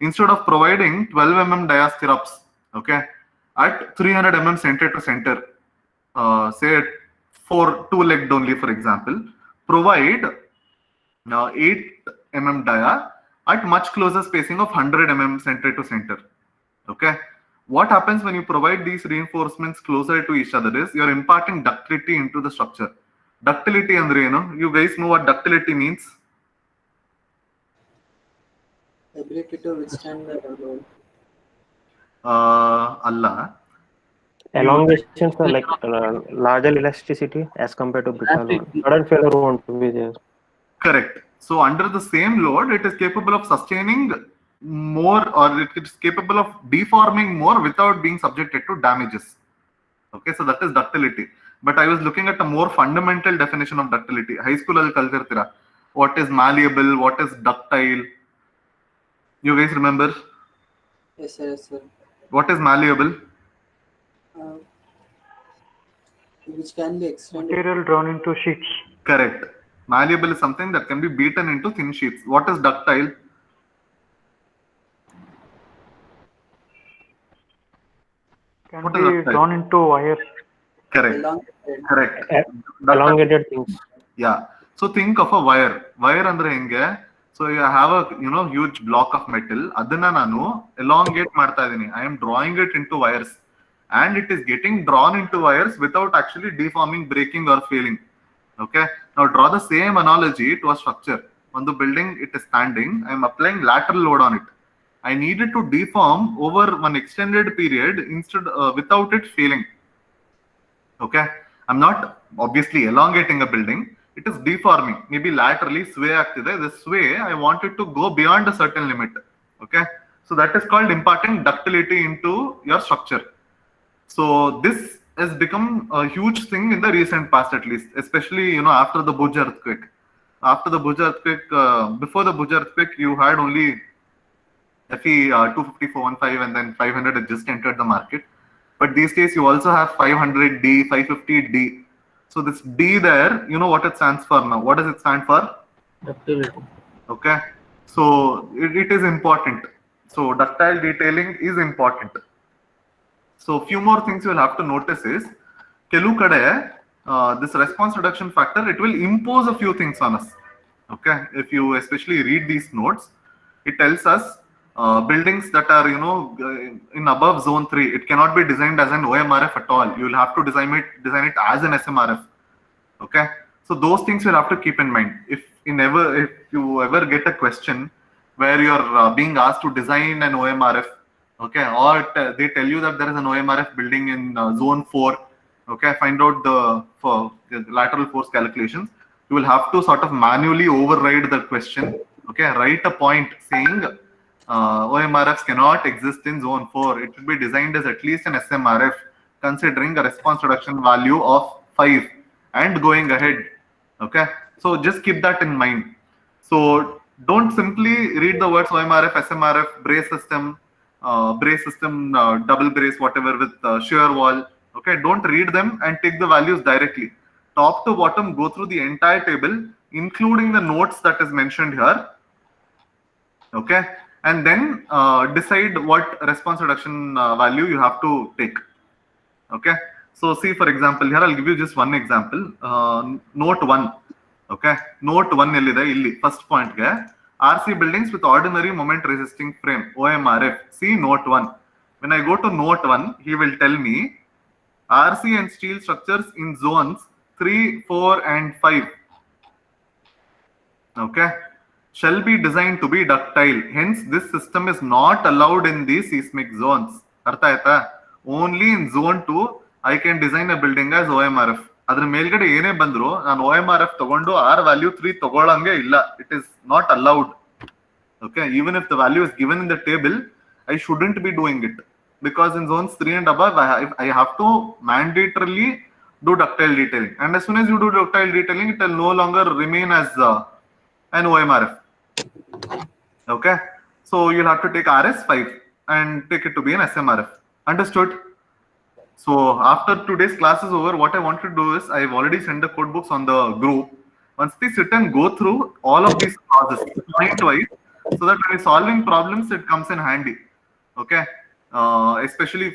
Instead of providing 12 mm dia stirrups, okay, at 300 mm center to center, say for two-legged only, for example, provide 8 mm dia at much closer spacing of 100 mm center to center. Okay. What happens when you provide these reinforcements closer to each other is you're imparting ductility into the structure. Ductility andre, you guys know what ductility means? Ability to withstand the load. Alla. Elongation, sir, like larger elasticity as compared to brittle load. Sudden failure won't be there. Correct. So under the same load, it is capable of sustaining more, or it is capable of deforming more without being subjected to damages. Okay, so that is ductility. But I was looking at a more fundamental definition of ductility. High school al kaltirtira. What is malleable? What is ductile? You guys remember? Yes, sir. Yes, sir. What is malleable? Which can be extended. Material drawn into sheets. Correct. Malleable is something that can be beaten into thin sheets. What is ductile? Can What be is ductile? drawn into wires. Correct. Elongated. Correct. Elongated things. Yeah. So think of a wire. Wire andre henge. So you have a huge block of metal. Adanna nanu elongate ಮಾಡ್ತಾ ಇದೀನಿ. I am drawing it into wires, and it is getting drawn into wires without actually deforming, breaking, or failing. Okay. Now draw the same analogy to a structure. On the building, it is standing. I am applying lateral load on it. I need it to deform over one extended period instead without it failing. Okay. I'm not obviously elongating a building. It is deforming. Maybe laterally sway ಆಗ್ತಿದೆ. This sway, I want it to go beyond a certain limit. Okay. So that is called imparting ductility into your structure. So this has become a huge thing in the recent past, at least, especially after the Bhuj earthquake. After the Bhuj earthquake, before the Bhuj earthquake, you had only FE 250 415, and then 500 had just entered the market. But these days you also have 500D, 550D. So this D there, you know what it stands for now. What does it stand for? Ductility. Okay. So it is important. So ductile detailing is important. So few more things you will have to notice is, kelu kade this response reduction factor, it will impose a few things on us. Okay. If you especially read these notes, it tells us buildings that are in above zone 3, it cannot be designed as an OMRF at all. You will have to design it as an SMRF. Okay. So those things you'll have to keep in mind. If you ever get a question where you're being asked to design an OMRF, okay, or they tell you that there is an OMRF building in zone 4, okay, find out the lateral force calculations. You will have to sort of manually override the question. Okay, write a point saying OMRFs cannot exist in zone 4. It should be designed as at least an SMRF, considering a response reduction value of 5 and going ahead. Okay, so just keep that in mind. So don't simply read the words OMRF, SMRF, brace system, double brace, whatever, with shear wall. Okay, don't read them and take the values directly. Top to bottom, go through the entire table, including the notes that is mentioned here. Okay, and then decide what response reduction value you have to take. Okay, so see, for example, here I'll give you just one example. Note 1. Okay, note 1 ellide illi first point ge RC buildings with ordinary moment resisting frame, OMRF. See note 1. When I go to note 1, he will tell me RC and steel structures in zones 3, 4 and 5, okay, shall be designed to be ductile. Hence, this system is not allowed in these seismic zones. Artha aita? Only in zone 2, I can design a building as OMRF. Adra melgade ene bandru, nan OMRF tagondo R value 3 tagolange illa. It is not allowed. Okay, even if the value is given in the table, I shouldn't be doing it, because in zones 3 and above, I have to mandatorily do ductile detailing. And as soon as you do ductile detailing, it will no longer remain as an OMRF. Okay, so you'll have to take RS5 and take it to be an SMRF. Understood? So after today's class is over, what I want to do is, I've already sent the code books on the group. Once they sit and go through all of these clauses point wise, so that when you're solving problems, it comes in handy. Okay, especially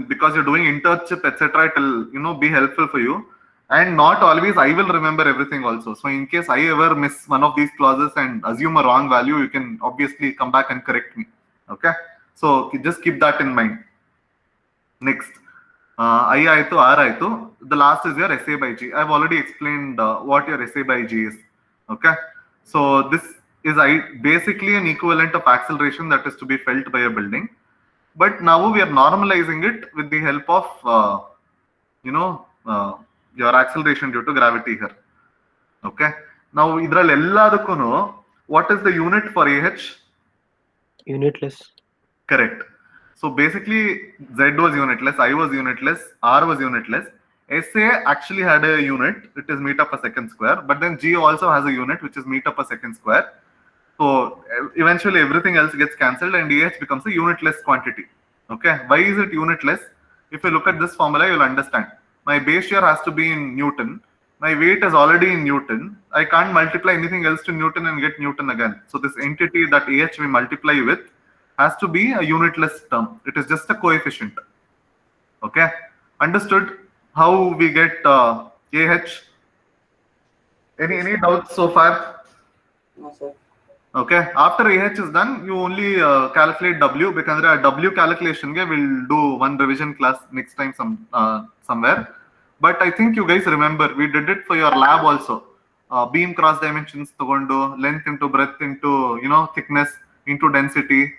because you're doing internship, etc., it will be helpful for you. And not always I will remember everything also. So in case I ever miss one of these clauses and assume a wrong value, you can obviously come back and correct me. Okay, so just keep that in mind. Next, I aitu, R aitu. The last is your SA by G. I've already explained what your SA by G is. Okay, so this is basically an equivalent of acceleration that is to be felt by a building. But now we are normalizing it with the help of, your acceleration due to gravity here. Okay. Now, what is the unit for AH? Unitless. Correct. So basically, Z was unitless, I was unitless, R was unitless. SA actually had a unit, it is meter per second square, but then G also has a unit, which is meter per second square. So eventually everything else gets cancelled and AH becomes a unitless quantity. Okay. Why is it unitless? If you look at this formula, you'll understand. My base shear has to be in Newton. My weight is already in Newton. I can't multiply anything else to Newton and get Newton again. So this entity that AH we multiply with has to be a unitless term. It is just a coefficient. Okay. Understood how we get AH? Any doubts so far? No, sir. Okay. After AH is done, you only calculate W, because a W calculation we'll do one revision class next time somewhere. But I think you guys remember we did it for your lab also. Beam cross dimensions togondo, length into breadth into thickness into density.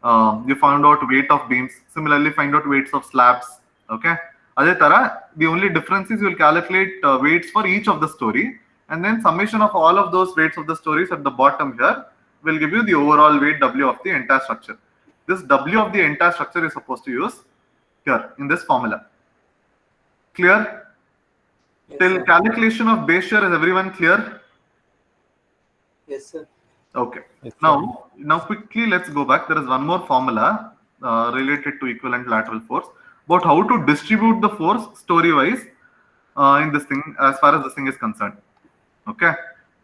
You found out weight of beams. Similarly, find out weights of slabs. Okay. Adhe tara, the only difference is you will calculate weights for each of the story, and then summation of all of those weights of the stories at the bottom here will give you the overall weight W of the entire structure. This W of the entire structure is supposed to use here in this formula. Clear? Yes, Till sir. calculation of base shear, is everyone clear? Yes, sir. Okay. Now quickly let's go back. There is one more formula related to equivalent lateral force about how to distribute the force story wise in this thing, as far as this thing is concerned. Okay.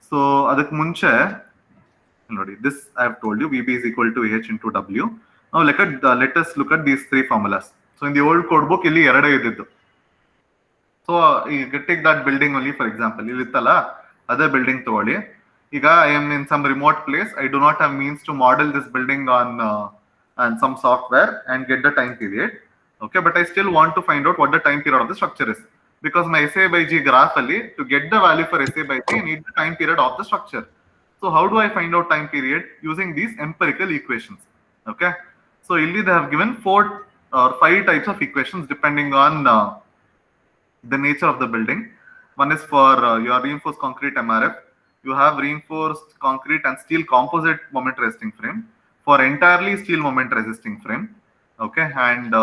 So adak munche, this I have told you, VB is equal to AH into W. Now let us look at these three formulas. So in the old code book, illi erade ididdu. So you can take that building only, for example. Illittala other building togoli. Iga I am in some remote place. I do not have means to model this building on some software and get the time period. Okay, but I still want to find out what the time period of the structure is, because my SA by G graph ali, to get the value for SA by G, I need the time period of the structure. So how do I find out time period? Using these empirical equations. Okay, so illi they have given 4 or 5 types of equations depending on the nature of the building. One is for your reinforced concrete MRF. You have reinforced concrete and steel composite moment resisting frame. For entirely steel moment resisting frame. Okay, and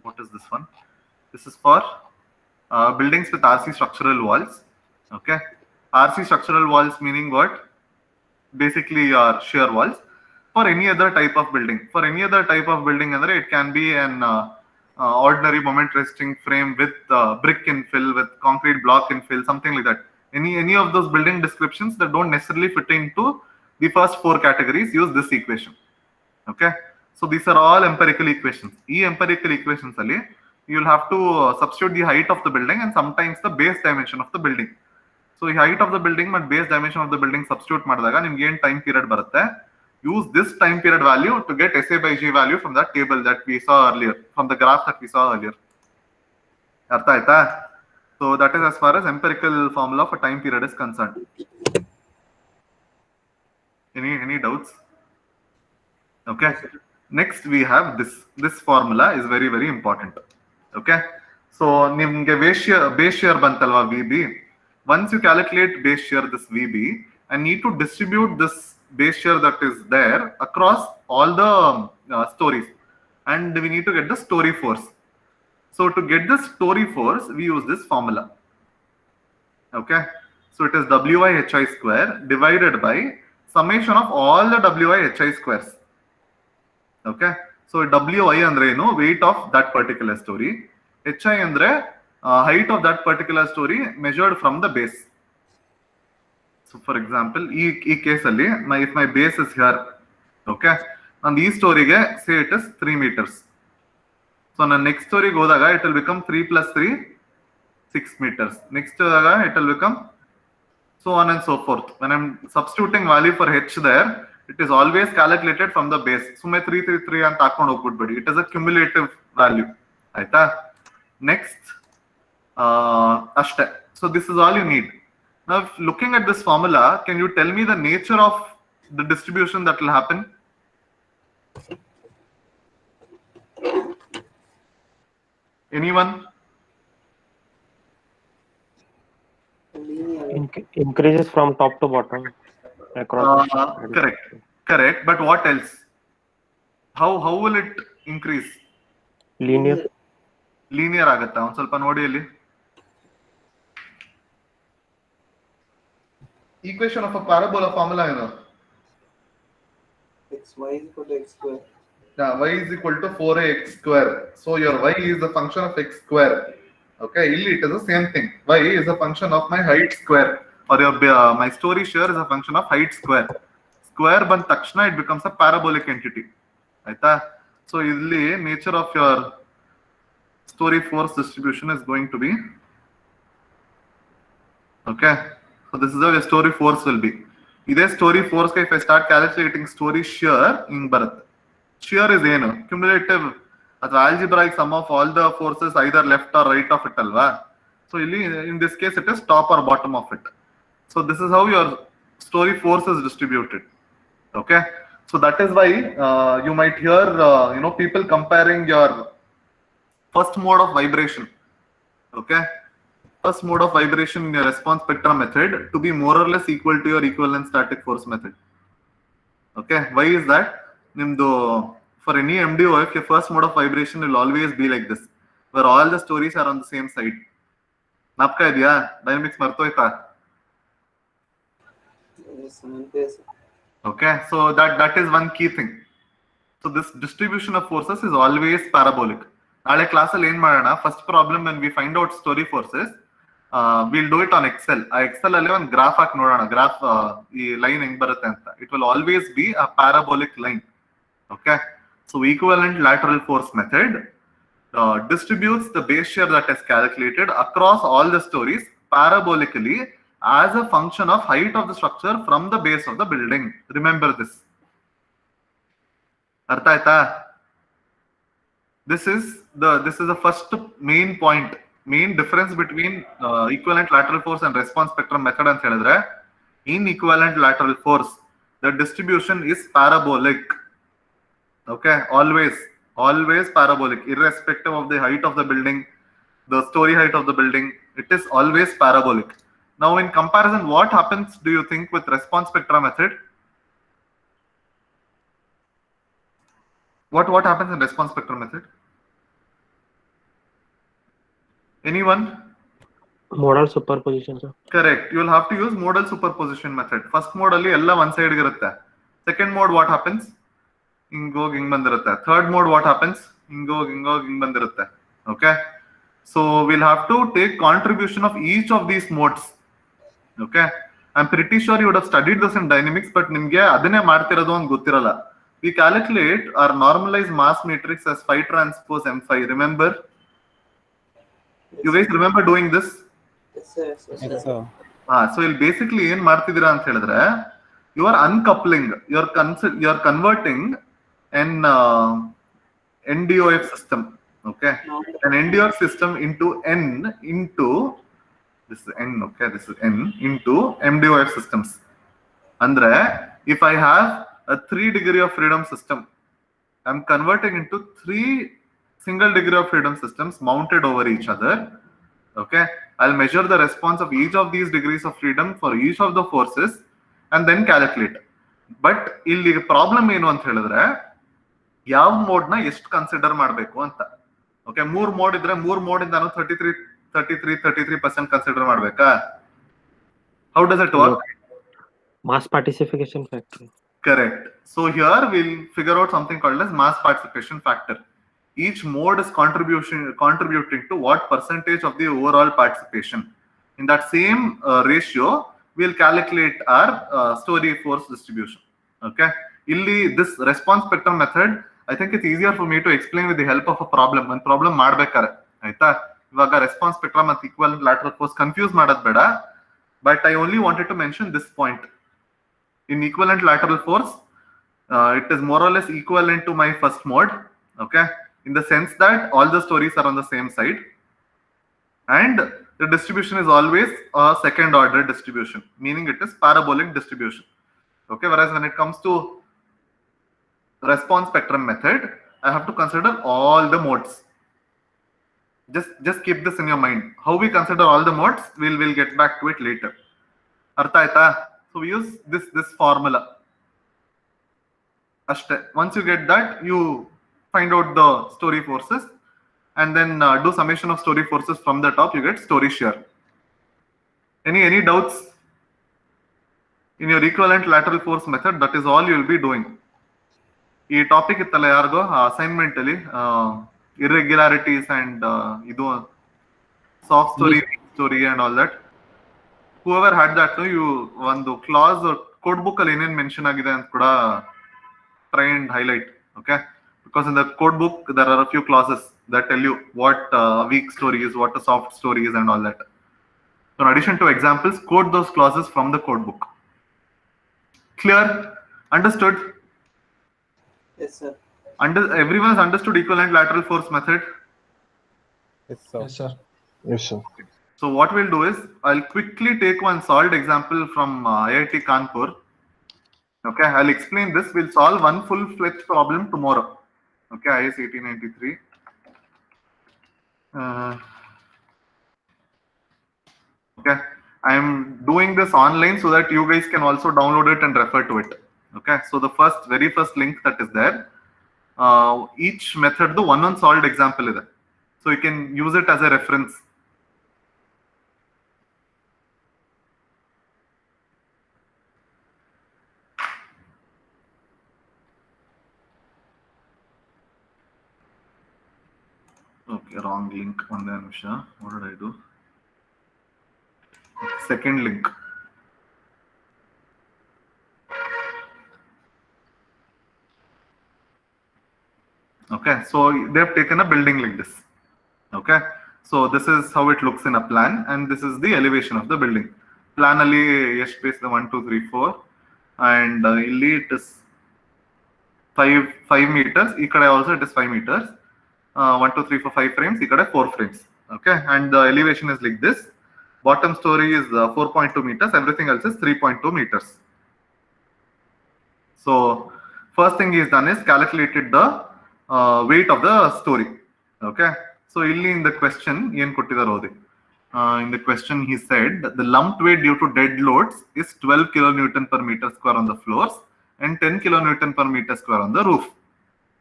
what is this one? This is for buildings with RC structural walls. Okay, RC structural walls meaning what? Basically your shear walls. For any other type of building. For any other type of building, it can be an ordinary moment resisting frame with brick infill, with concrete block infill, something like that. Any of those building descriptions that don't necessarily fit into the first 4 categories, use this equation. Okay, so these are all empirical equations. Empirical equations ali, you will have to substitute the height of the building and sometimes the base dimension of the building. So the height of the building and base dimension of the building substitute ಮಾಡಿದಾಗ ನಿಮಗೆ ಏನು time period ಬರುತ್ತೆ. Use this time period value to get SA by G value from that table that we saw earlier, from the graph that we saw earlier. ಅರ್ಥ ಆಯ್ತಾ? So that is as far as empirical formula for time period is concerned. Any doubts? Okay. Next we have this. This formula is very, very important. Okay. So nimge base shear bantalva VB. Once you calculate base shear, this VB, and need to distribute this base shear that is there across all the stories, and we need to get the story force. So to get the story force, we use this formula. Okay, so it is Wi Hi square divided by summation of all the Wi Hi squares. Okay, so Wi andre eno weight of that particular story, Hi andre height of that particular story measured from the base. So for example, e case alli if my base is here, okay, and this story ge say it is 3 meters. So on the next story godaga, it will become 3 plus 3, 6 meters. Next godaga, it will become so on and so forth. When I'm substituting value for H there, it is always calculated from the base. So my 333 and takond hogbudbedi. It is a cumulative value. Aita. Next, ashte. So this is all you need. Now, looking at this formula, can you tell me the nature of the distribution that will happen? Anyone? Linear. Increases from top to bottom across. Correct. But what else? How will it increase? Linear. Linear ಆಗತ್ತಾ? ಒಂದ್ ಸ್ವಲ್ಪ ನೋಡಿ ಅಲ್ಲಿ. Equation of a parabola formula ಏನು? Y is equal to x square. Yeah, y is equal to 4ax square. So your y is a function of x square. Okay, ಇಲ್ಲಿ it is the same thing. Y is a function of my height square, or your my story here is a function of height square. Square ಬಂದ ತಕ್ಷಣ it becomes a parabolic entity. ಆಯ್ತಾ? So ಇಲ್ಲಿ nature of your story force distribution is going to be, okay, so this is how your story force will be. Iದೇ story force if I start calculating story shear ಹಿಂಗ್ ಬರುತ್ತೆ. Shear is ಏನು? Cumulative ಅಥವಾ algebraic sum of all the forces either left or right of it ಅಲ್ವಾ? So ಇಲ್ಲಿ in this case it is top or bottom of it. So this is how your story force is distributed. Okay, so that is why you might hear people comparing your first mode of vibration, okay, first mode of vibration in your response spectrum method to be more or less equal to your equivalent static force method. Okay, why is that? Nimdu for any MDOF, your first mode of vibration will always be like this, where all the stories are on the same side. Napka idya? Dynamics martoita? Yes. Okay, so that is one key thing. So this distribution of forces is always parabolic. ನಾಳೆ ಕ್ಲಾಸಲ್ಲಿ ಏನ್ ಮಾಡೋಣ, first problem when we find out story forces, we'll do it on Excel. ಆ Excel ಅಲ್ಲಿ ಒಂದು graph ಹಾಕಿ ನೋಡೋಣ, graph ಈ line ಹೆಂಗ್ ಬರುತ್ತೆ ಅಂತ. It will always be a parabolic line. Okay, so equivalent lateral force method distributes the base shear that is calculated across all the stories parabolically as a function of height of the structure from the base of the building. Remember this. Artha aita? This is the first main point, main difference between equivalent lateral force and response spectrum method ಅಂತ ಹೇಳಿದ್ರೆ, in equivalent lateral force the distribution is parabolic. Okay, always parabolic, irrespective of the height of the building, the story height of the building, it is always parabolic. Now in comparison, what happens do you think with response spectrum method? What happens in response spectrum method? Anyone? Modal superposition, sir. Correct. You will have to use modal superposition method. First mode alli ella one side irutte. Second mode what happens? Hingo hing bandirutte. Third mode what happens? Hingo hing bandirutte. Okay, so we'll have to take contribution of each of these modes. Okay, I'm pretty sure you would have studied this in dynamics, but nimge adane ಮಾಡ್ತಿರೋದು ಅಂತ ಗೊತ್ತಿರಲ್ಲ. We calculate our normalized mass matrix as phi transpose m5. Remember? You guys remember doing this? Yes, sir. So you'll basically ಏನ್ ಮಾಡ್ತಿದ್ದೀರಾ ಅಂತ ಹೇಳಿದ್ರೆ, you are uncoupling, you're converting an NDOF system, okay, an NDOF system into this is N, okay, this is N into MDOF systems. Andre, if I have a 3 degree of freedom system, I'm converting into 3 single degree of freedom systems mounted over each other. Okay, I'll measure the response of each of these degrees of freedom for each of the forces and then calculate. But ಇಲ್ಲಿ problem ಏನು ಅಂತ ಹೇಳಿದ್ರೆ, ಯಾವ mode ನ ಎಷ್ಟು consider ಮಾಡಬೇಕು ಅಂತ. Okay, 3 mode ಇದ್ರೆ 3 ಮೋಡ್ ಇಂದ 33% ಕನ್ಸಿಡರ್ ಮಾಡಬೇಕಾ? How does it work? Mass participation factor. Correct. So here we'll figure out something called as mass participation factor. Each mode is contributing to what percentage of the overall participation. In that same ratio, we'll calculate our story force distribution. Okay. Illi this response spectrum method, I think it's easier for me to explain with the help of a problem. One problem ಮಾಡ್ಬೇಕಾರೆ ಆಯ್ತಾ? ಇವಾಗ response spectrum and equivalent lateral force confuse ಮಾಡೋದು ಬೇಡ. But I only wanted to mention this point. In equivalent lateral force, it is more or less equivalent to my first mode. Okay, in the sense that all the stories are on the same side, and the distribution is always a second order distribution, meaning it is parabolic distribution. Okay, whereas when it comes to response spectrum method, I have to consider all the modes. Just keep this in your mind. How we consider all the modes, we'll get back to it later. Artha aita? So we use this formula. Once you get that, you find out the story forces and then do summation of story forces from the top, you get story shear. Any doubts? In your equivalent lateral force method, that is all you will be doing. ಈ topic ಇತ್ತಲ್ಲ ಯಾರಿಗೋ assignment ಅಲ್ಲಿ irregularities and ಇದು soft story and all that, whoever had that, you ಒಂದು clause code book ಅಲ್ಲಿ ಏನೇನ್ mention ಆಗಿದೆ ಅಂತ ಕೂಡ try and highlight. Okay, because in the code book there are a few clauses that tell you what a weak story is, what a soft story is and all that. So in addition to examples, quote those clauses from the code book. Clear? Understood? Yes, sir. Everyone has understood equivalent lateral force method? Yes, sir. Yes, sir. Yes, sir. So what we'll do is, I'll quickly take one solved example from IIT Kanpur. Okay, I'll explain this. We'll solve one full-fledged problem tomorrow. Okay, IS 1893. Okay, I'm doing this online so that you guys can also download it and refer to it. Okay, so the very first link that is there, each method the one solved example is there, so you can use it as a reference. Okay, wrong link. One Nisha. What did I do? Second link. Okay, so they have taken a building like this. Okay, so this is how it looks in a plan, and this is the elevation of the building. Plan ali yes space the 1 2 3 4 and illi it is 5 meters. Ikkada also it is 5 meters. 1 2 3 4 5 frames. Ikkada 4 frames. Okay, and the elevation is like this. Bottom story is 4.2 meters. Everything else is 3.2 meters. So first thing is done is calculated the weight of the story. Okay, so illi in the question yen kottidare in the question he said the lumped weight due to dead loads is 12 kilonewton per meter square on the floors and 10 kilonewton per meter square on the roof.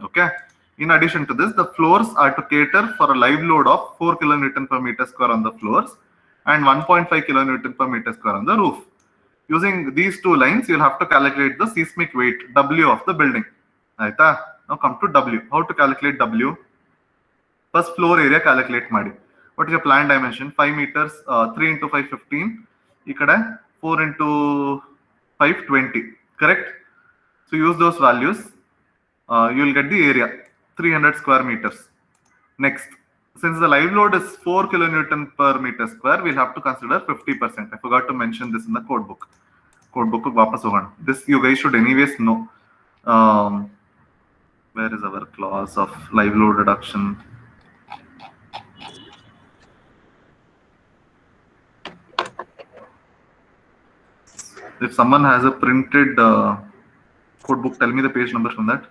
Okay, in addition to this, the floors are to cater for a live load of 4 kilonewton per meter square on the floors and 1.5 kilonewton per meter square on the roof. Using these two lines, you'll have to calculate the seismic weight W of the building. Aita? Now come to W. How to calculate W? First floor area calculate madi. What is your plan dimension? 5 meters, 3 into 5 15. Ikkada 4 into 5 20. Correct? So use those values. You will get the area 300 square meters. Next, since the live load is 4 kilonewton per meter square, we'll have to consider 50%. I forgot to mention this in the code book. Code book vapas hogan. This you guys should anyways know. Where is our clause of live load reduction? If someone has a printed code book, tell me the page number from that.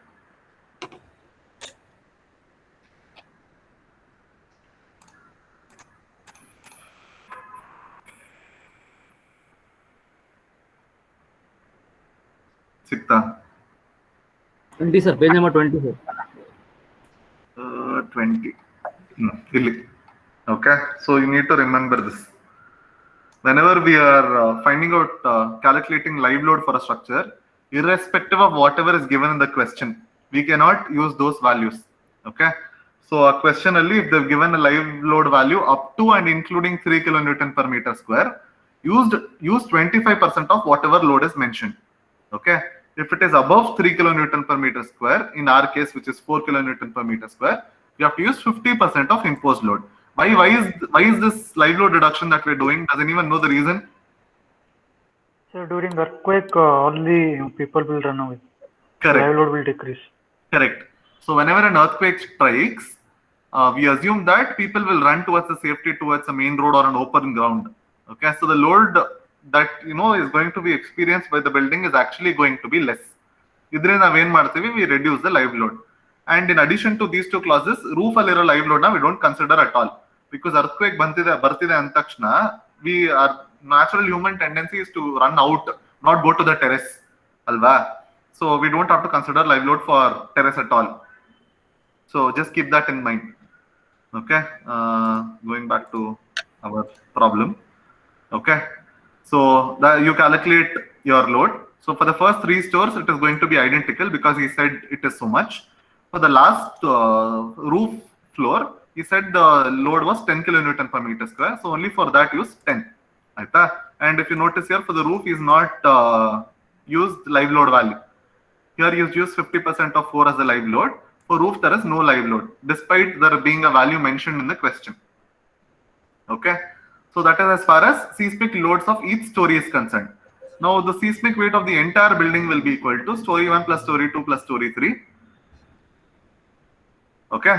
Sikta. 20, sir. Page number 20, sir. 20. Okay, so you need to remember this. Whenever we are finding out calculating live load for a structure, irrespective of whatever is given in the question, we cannot use those values. Okay, so a question only if they've given a live load value up to and including 3 kilonewton per meter square, use 25% of whatever load is mentioned. Okay, if it is above 3 kilonewton per meter square, in our case which is 4 kilonewton per meter square, you have to use 50% of imposed load. Why is this live load reduction that we're doing? Does anyone know the reason? So during earthquake, only people will run away. Correct. Live load will decrease. Correct. So whenever an earthquake strikes, we assume that people will run towards the safety towards a main road or an open ground. Okay, so the load that is going to be experienced by the building is actually going to be less. Idre naವೇನ್ ಮಾಡ್ತೀವಿ, we reduce the live load. And in addition to these two clauses, roof alliro live load na we don't consider at all, because earthquake bartide ಅಂದ ತಕ್ಷಣ our natural human tendency is to run out, not go to the terrace, alva. So we don't have to consider live load for terrace at all. So just keep that in mind. Okay, going back to our problem. Okay, so that you calculate your load. So for the first 3 stores, it is going to be identical because he said it is so much. For the last roof floor, he said the load was 10 kilonewton per meter square. So only for that use 10. And if you notice here, for the roof is not used live load value. Here you use 50% of 4 as a live load. For roof, there is no live load, despite there being a value mentioned in the question. Okay, so that is as far as seismic loads of each story is concerned. Now the seismic weight of the entire building will be equal to story 1 plus story 2 plus story 3. Okay,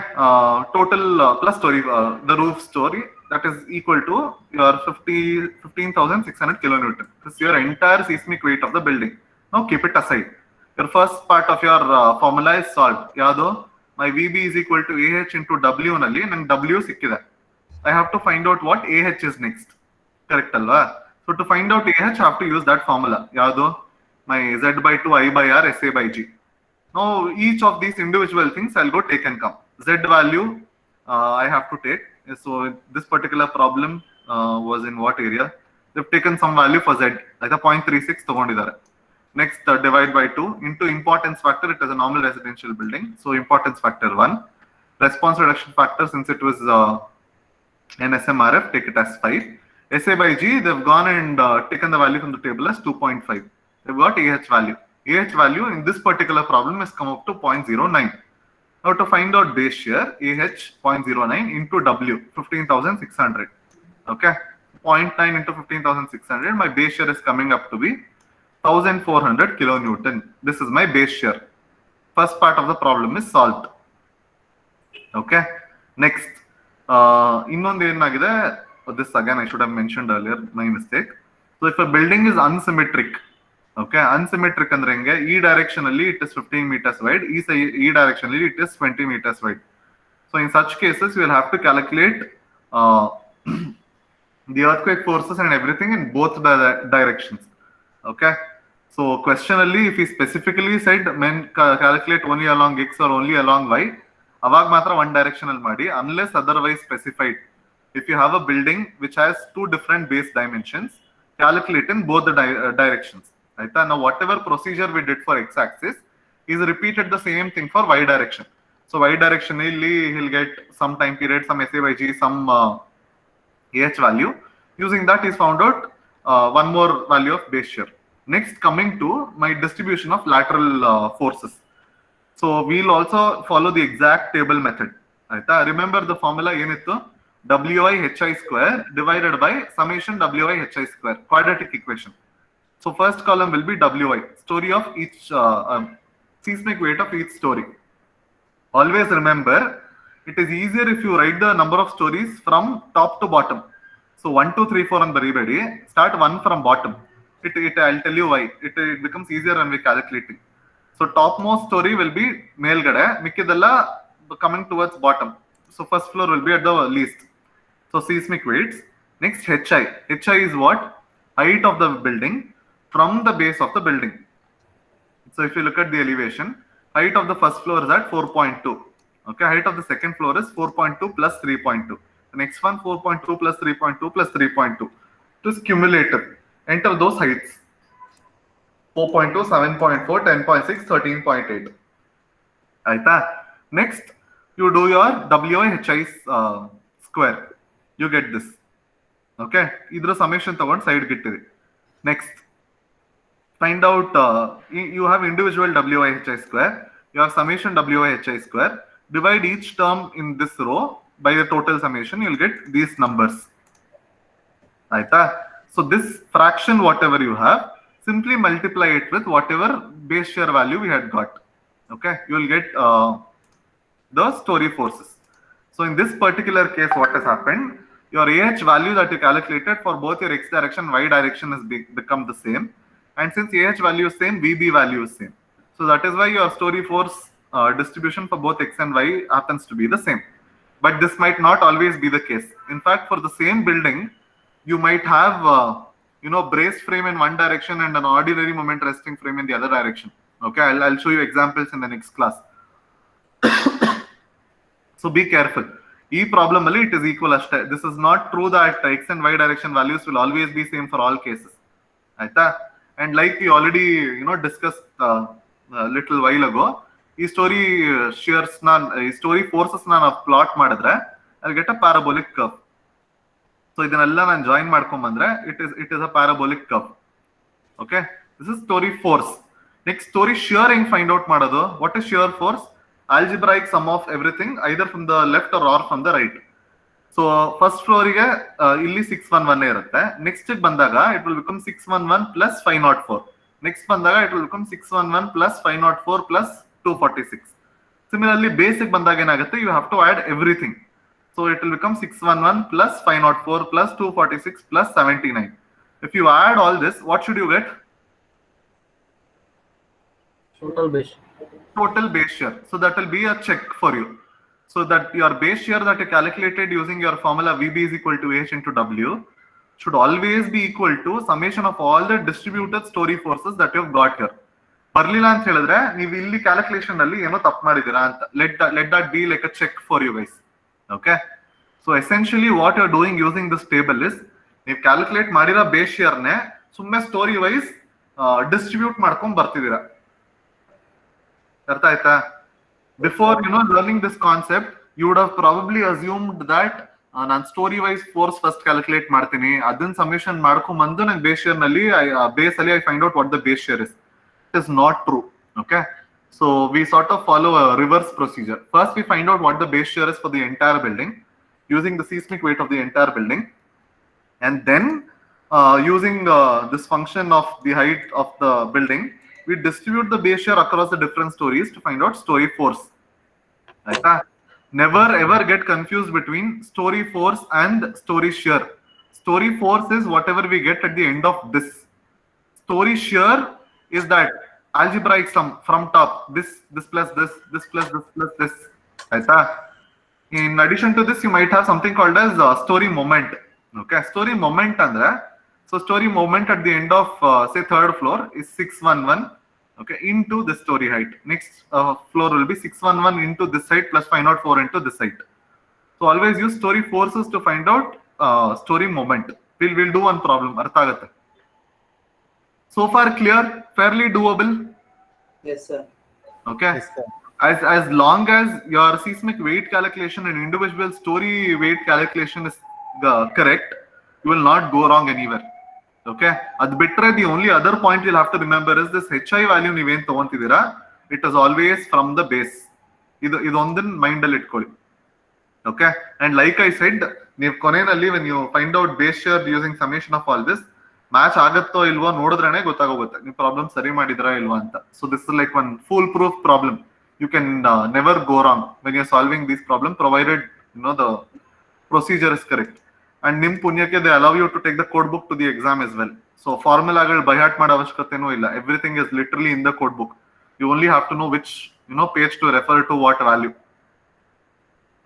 total plus story, the roof story, that is equal to your 15,600 kilonewton. This is your entire seismic weight of the building. Now keep it aside. Your first part of your formula is solved. Yado, my VB is equal to AH into W nalli, and W sikkide. I have to find out what AH is next. Correct alva? So to find out AH, I have to use that formula. Yado, my Z by 2, I by R, SA by G. Now each of these individual things I'll go take and come. Z value I have to take. So this particular problem was in what area? They've taken some value for Z. Like 0.36 ತಗೊಂಡಿದ್ದಾರೆ. Next, divide by 2 into importance factor. It is a normal residential building, so importance factor 1. Response reduction factor, since it was an SMRF, take it as 5. SA by G, they've gone and taken the value from the table as 2.5. They've got AH value. AH value in this particular problem has come up to 0.09. Now to find out base shear, AH 0.09 into W, 15,600. Okay, 0.9 into 15,600. My base shear is coming up to be 1,400 kilonewton. This is my base shear. First part of the problem is solved. Okay. Next, this again I should have mentioned earlier, my mistake. So if a building is unsymmetric, okay, unsymmetric andrenge, E directionally it is 15 meters wide, E directionally it is 20 meters wide. So in such cases, you will have to calculate the earthquake forces and everything in both the directions. Okay. So questionally, if he specifically said calculate only along X or only along Y, avag matra one directional madi, unless otherwise specified. If you have a building which has 2 different base dimensions, calculate in both the directions. Right? Now whatever procedure we did for X axis is repeated the same thing for Y direction. So Y directionally he'll get some time period, some SA by G, some AH value. Using that, he's found out one more value of base shear. Next, coming to my distribution of lateral forces. So we'll also follow the exact table method. Right? Remember the formula yenittu? Wi hi square divided by summation Wi hi square, quadratic equation. So first column will be Wi, story of each seismic weight of each story. Always remember, it is easier if you write the number of stories from top to bottom. So 1, 2, 3, 4 on baribadi, start 1 from bottom. I'll tell you why. It becomes easier when we calculating. So topmost story will be ಮೇಲ್ಗಡೆ, ಮಿಕ್ಕಿದೆಲ್ಲ coming towards bottom. So first floor will be at the least. So seismic weights. Next, HI. HI is what? Height of the building from the base of the building. So if you look at the elevation, height of the first floor is at 4.2. Okay, height of the second floor is 4.2 plus 3.2. The next one 4.2 plus 3.2 plus 3.2. It is cumulative. Enter those heights. 4.2, 7.4, 10.6, 13.8. Aita. Next, you do your WIHI square. You get this. Okay. Idra summation tagond side gittide. Next, find out you have individual WIHI square. You have summation WIHI square. Divide each term in this row by the total summation. You'll get these numbers. Aita. So this fraction, whatever you have, simply multiply it with whatever base shear value we had got. Okay, you will get the story forces. So in this particular case, what has happened? your AH value that you calculated for both your x direction, y direction has become the same. And since AH value is same, VB value is same. So that is why your story force distribution for both x and y happens to be the same. But this might not always be the case. In fact, for the same building, you might have brace frame in one direction and an ordinary moment resting frame in the other direction. Okay, I'll show you examples in the next class. So be careful. E problem it is equal ashte. This is not true that x and y direction values will always be same for all cases. And like we already discussed a little while ago, ಈ story shears story forces ನಾನು plot ಮಾಡಿದ್ರೆ I'll get a parabolic curve. So ಇದನ್ನೆಲ್ಲ ನಾನು join ಮಾಡ್ಕೊಂಡ್ ಬಂದ್ರೆ it is a parabolic curve. Okay, this is story force. Next story shear ಹೆಂಗ್ find out ಮಾಡೋದು? What is shear force? Algebraic sum of everything either from the left or from the right. So first floor ಗೆ ಇಲ್ಲಿ 611 ಇರುತ್ತೆ. Next ಬಂದಾಗ it will become 611 plus 504. Next ಬಂದಾಗ it will become 611 plus 504 plus 246. Similarly, basic ಬಂದಾಗ ಏನಾಗುತ್ತೆ? You have to add everything. So it will become 611 plus 504 plus 246 plus 79. If you add all this, what should you get? Total base. Total base shear. So that will be a check for you. So that your base shear that you calculated using your formula VB is equal to H into W should always be equal to summation of all the distributed story forces that you have got here. ಬರ್ಲಿಲ್ಲ ಅಂತ ಹೇಳಿದ್ರೆ ನೀವು ಇಲ್ಲಿ calculation ಅಲ್ಲಿ ಏನೋ ತಪ್ಪು ಮಾಡಿದೀರಾ ಅಂತ. Let that be like a check for you guys. Okay, so essentially what you're doing using this table is ನೀವು ಕ್ಯಾಲ್ಕುಲೇಟ್ ಮಾಡಿರೋ ಬೇಸ್ ಶಿಯರ್ ನೇ ಸುಮ್ಮನೆ ಸ್ಟೋರಿ ವೈಸ್ ಡಿಸ್ಟ್ರಿಬ್ಯೂಟ್ ಮಾಡ್ಕೊಂಡ್ ಬರ್ತಿದ್ದೀರಾ. ಅರ್ಥ ಆಯ್ತಾ? Before learning this concept, you would have probably assumed that ನಾನು storey wise force first calculate ಮಾಡ್ತೀನಿ, ಅದನ್ನ ಸಮೇಷನ್ ಮಾಡ್ಕೊಂಡ್ ಬಂದು ನಂಗೆ ಬೇಸ್ ಶಿಯರ್ ನಲ್ಲಿ ಬೇಸ್ ಅಲ್ಲಿ I find out what the base shear is. It is not true. Okay, so we sort of follow a reverse procedure. First we find out what the base shear is for the entire building using the seismic weight of the entire building, and then using this function of the height of the building, we distribute the base shear across the different stories to find out story force. Right? Never ever get confused between story force and story shear. Story force is whatever we get at the end of this. Story shear is that algebraic sum from top, this plus this plus this plus this. Right? In addition to this, you might have something called as story moment. Okay, story moment andre, so story moment at the end of say third floor is 611. Okay, into the story height. Next floor will be 611 into this height plus 504 into this height. So always use story forces to find out story moment. We'll do one problem. Artha agate. So far clear? Fairly doable? Yes, sir. Okay. Yes, sir. As long as your seismic weight calculation and individual story weight calculation is correct, you will not go wrong anywhere. Okay. Ad bitre, the only other point you'll have to remember is this HI value ನೀವೇನ್ ತಗೊಂತಿದ್ದೀರಾ, it is always from the base. ಇದೊಂದನ್ನ mind ಅಲ್ಲಿ ಇಟ್ಕೊಳ್ಳಿ. Okay. And like I said, ನೀವು ಕೊನೆಯಲ್ಲಿ when you find out base shear using summation of all this, match ಆಗತ್ತೋ ಇಲ್ವೋ ನೋಡಿದ್ರೇನೆ ಗೊತ್ತಾಗೋಗುತ್ತೆ ನೀವು ಪ್ರಾಬ್ಲಮ್ ಸರಿ ಮಾಡಿದ್ರಾ ಇಲ್ವಾ ಅಂತ. So this is like one full proof problem. You can never go wrong when you are solving this problem provided the procedure is correct. And ನಿಮ್ ಪುಣ್ಯಕ್ಕೆ they allow you to take the code book to the exam as well. So ಫಾರ್ಮುಲಾಗಳು ಬೈಹಾಟ್ ಮಾಡೋ ಅವಶ್ಯಕತೆನೂ ಇಲ್ಲ. Everything is literally in the code book. You only have to know which page to refer to what value.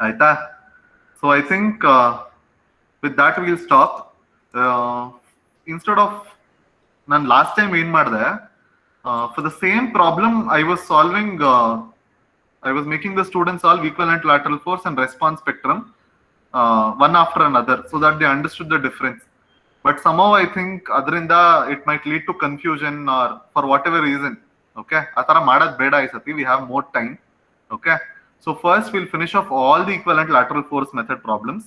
ಆಯ್ತಾ? So I think with that will stop. Instead of nan last time ಏನ್ ಮಾಡಿದೆ, for the same problem I was solving, I was making the students solve equivalent lateral force and response spectrum one after another so that they understood the difference. But somehow I think adrinda it might lead to confusion or for whatever reason. Okay, atara madad beda I sati, we have more time. Okay, so first we'll finish off all the equivalent lateral force method problems.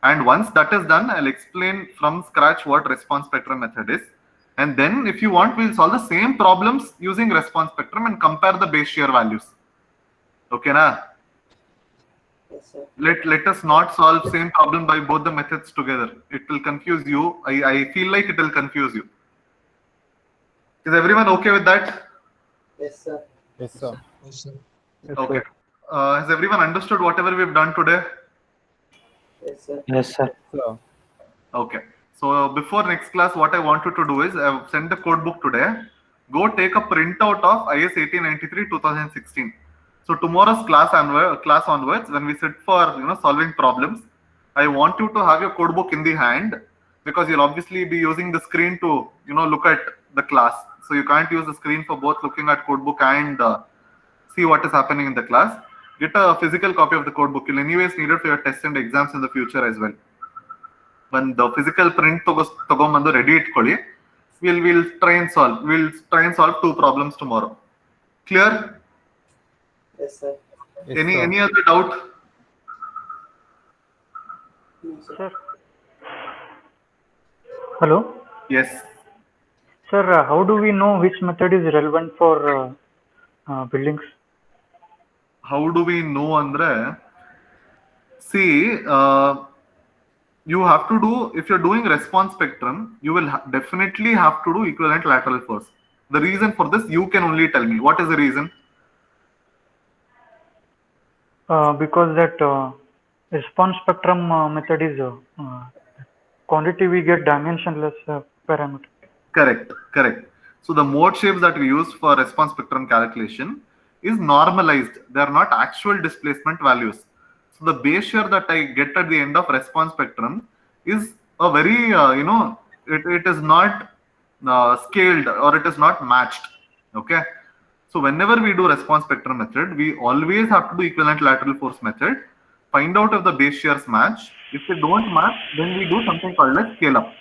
And once that is done, I'll explain from scratch what response spectrum method is. And then if you want, we'll solve the same problems using response spectrum and compare the base shear values. Okay, na? Yes, sir. Let us not solve same problem by both the methods together. It will confuse you. I feel like it will confuse you. Is everyone okay with that? Yes, sir. Yes, sir. Okay. Has everyone understood whatever we've done today? Yes, sir. Yes, sir. So, Okay. So before next class, what I want you to do is I've sent the code book today. Go take a printout of IS 1893 2016. So tomorrow's class onwards, when we sit for solving problems, I want you to have your code book in the hand because you'll obviously be using the screen to look at the class. So you can't use the screen for both looking at code book and see what is happening in the class. Get a physical copy of the code book. You'll anyways need it for your tests and exams in the future as well. When the physical print ತಗೊಂಬಂದು ready ಇಟ್ಕೊಳ್ಳಿ, we'll try and solve 2 problems tomorrow. Clear? Yes, sir. yes, Any other doubt? No, sir. Sir. Hello. Yes. Sir, how do we know which method is relevant for buildings? How do we know andre, see, you have to do, if you're doing response spectrum, you will definitely have to do equivalent lateral force. The reason for this, you can only tell me. What is the reason? Because that response spectrum method is quantity we get dimensionless parameter. Correct. So the mode shapes that we use for response spectrum calculation is normalized. They are not actual displacement values. So the base shear that I get at the end of response spectrum is a very, it is not scaled or it is not matched. Okay. So whenever we do response spectrum method, we always have to do equivalent lateral force method, find out if the base shears match. If they don't match, then we do something called as scale up.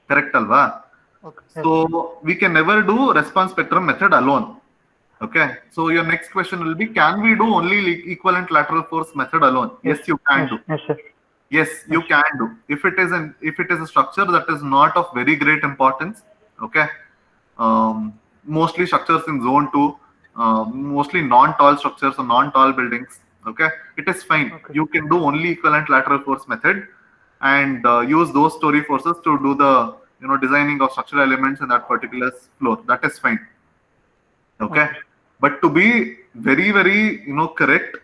Correct, Alva? Okay. So we can never do response spectrum method alone. Okay. So your next question will be, can we do only equivalent lateral force method alone? Yes, you can do. Yes, sir. Yes, you can do. If it is a structure that is not of very great importance, okay. Mostly structures in zone 2, mostly non-tall structures or non-tall buildings. Okay, it is fine. Okay. You can do only equivalent lateral force method and use those story forces to do the designing of structural elements in that particular floor. That is fine. Okay, but to be very correct,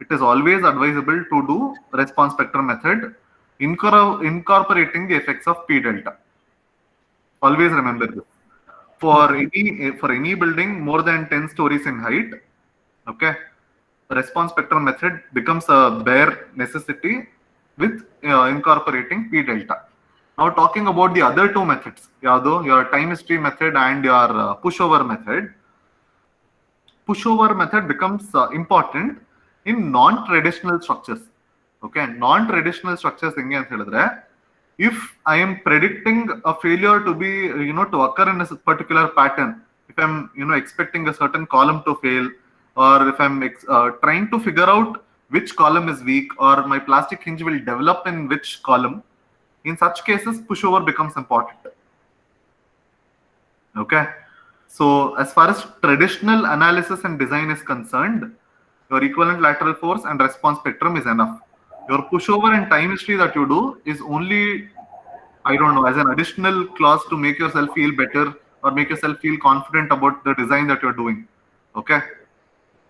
it is always advisable to do response spectrum method, incorporating the effects of P delta. Always remember this. For any building more than 10 stories in height, okay, response spectrum method becomes a bare necessity with incorporating P delta. Now talking about the other 2 methods, your time history method and your pushover method. Pushover method becomes important in non-traditional structures. Okay, non-traditional structures hinge anta helidre, if I am predicting a failure to be to occur in a particular pattern, if I'm expecting a certain column to fail, or if I'm trying to figure out which column is weak or my plastic hinge will develop in which column, in such cases pushover becomes important. Okay, so as far as traditional analysis and design is concerned, your equivalent lateral force and response spectrum is enough. Your pushover and time history that you do is only, I don't know, as an additional clause to make yourself feel better or make yourself feel confident about the design that you're doing. Okay.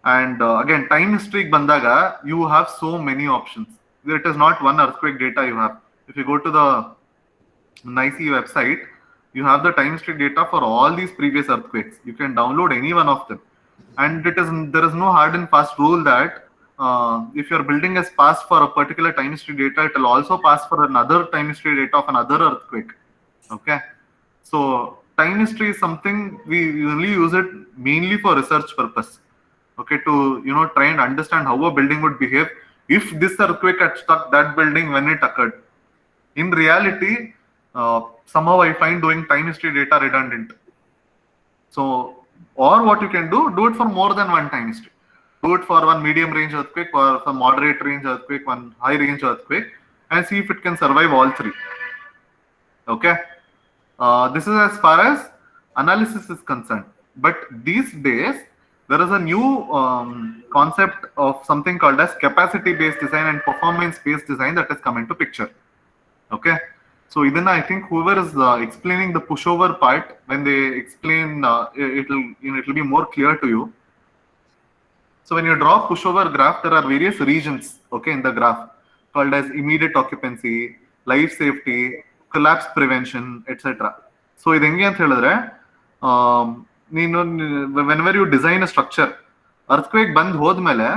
And again, time history bandaga, you have so many options. It is not one earthquake data you have. If you go to the NICE website, you have the time history data for all these previous earthquakes. You can download any one of them. And there is no hard and fast rule that if your building has passed for a particular time history data, it will also pass for another time history data of another earthquake. Okay. So time history is something we only use it mainly for research purpose. Okay, to try and understand how a building would behave if this earthquake had struck that building when it occurred. In reality, somehow I find doing time history data redundant. So, or what you can do it for more than one time history. Do it for one medium range earthquake, or some moderate range earthquake, one high range earthquake, and see if it can survive all 3. Okay, this is as far as analysis is concerned. But these days, there is a new concept of something called as capacity-based design and performance-based design that has come into picture. Okay, so then I think whoever is explaining the pushover part, when they explain, it will be more clear to you. So when you draw pushover graph, there are various regions, okay, in the graph. called as immediate occupancy, life safety, collapse prevention, etc. So ಇದು ಹೆಂಗೆ ಅಂತ ಹೇಳಿದ್ರೆ ನೀನು whenever you design a structure, earthquake ಬಂದ್ ಹೋದ್ಮೇಲೆ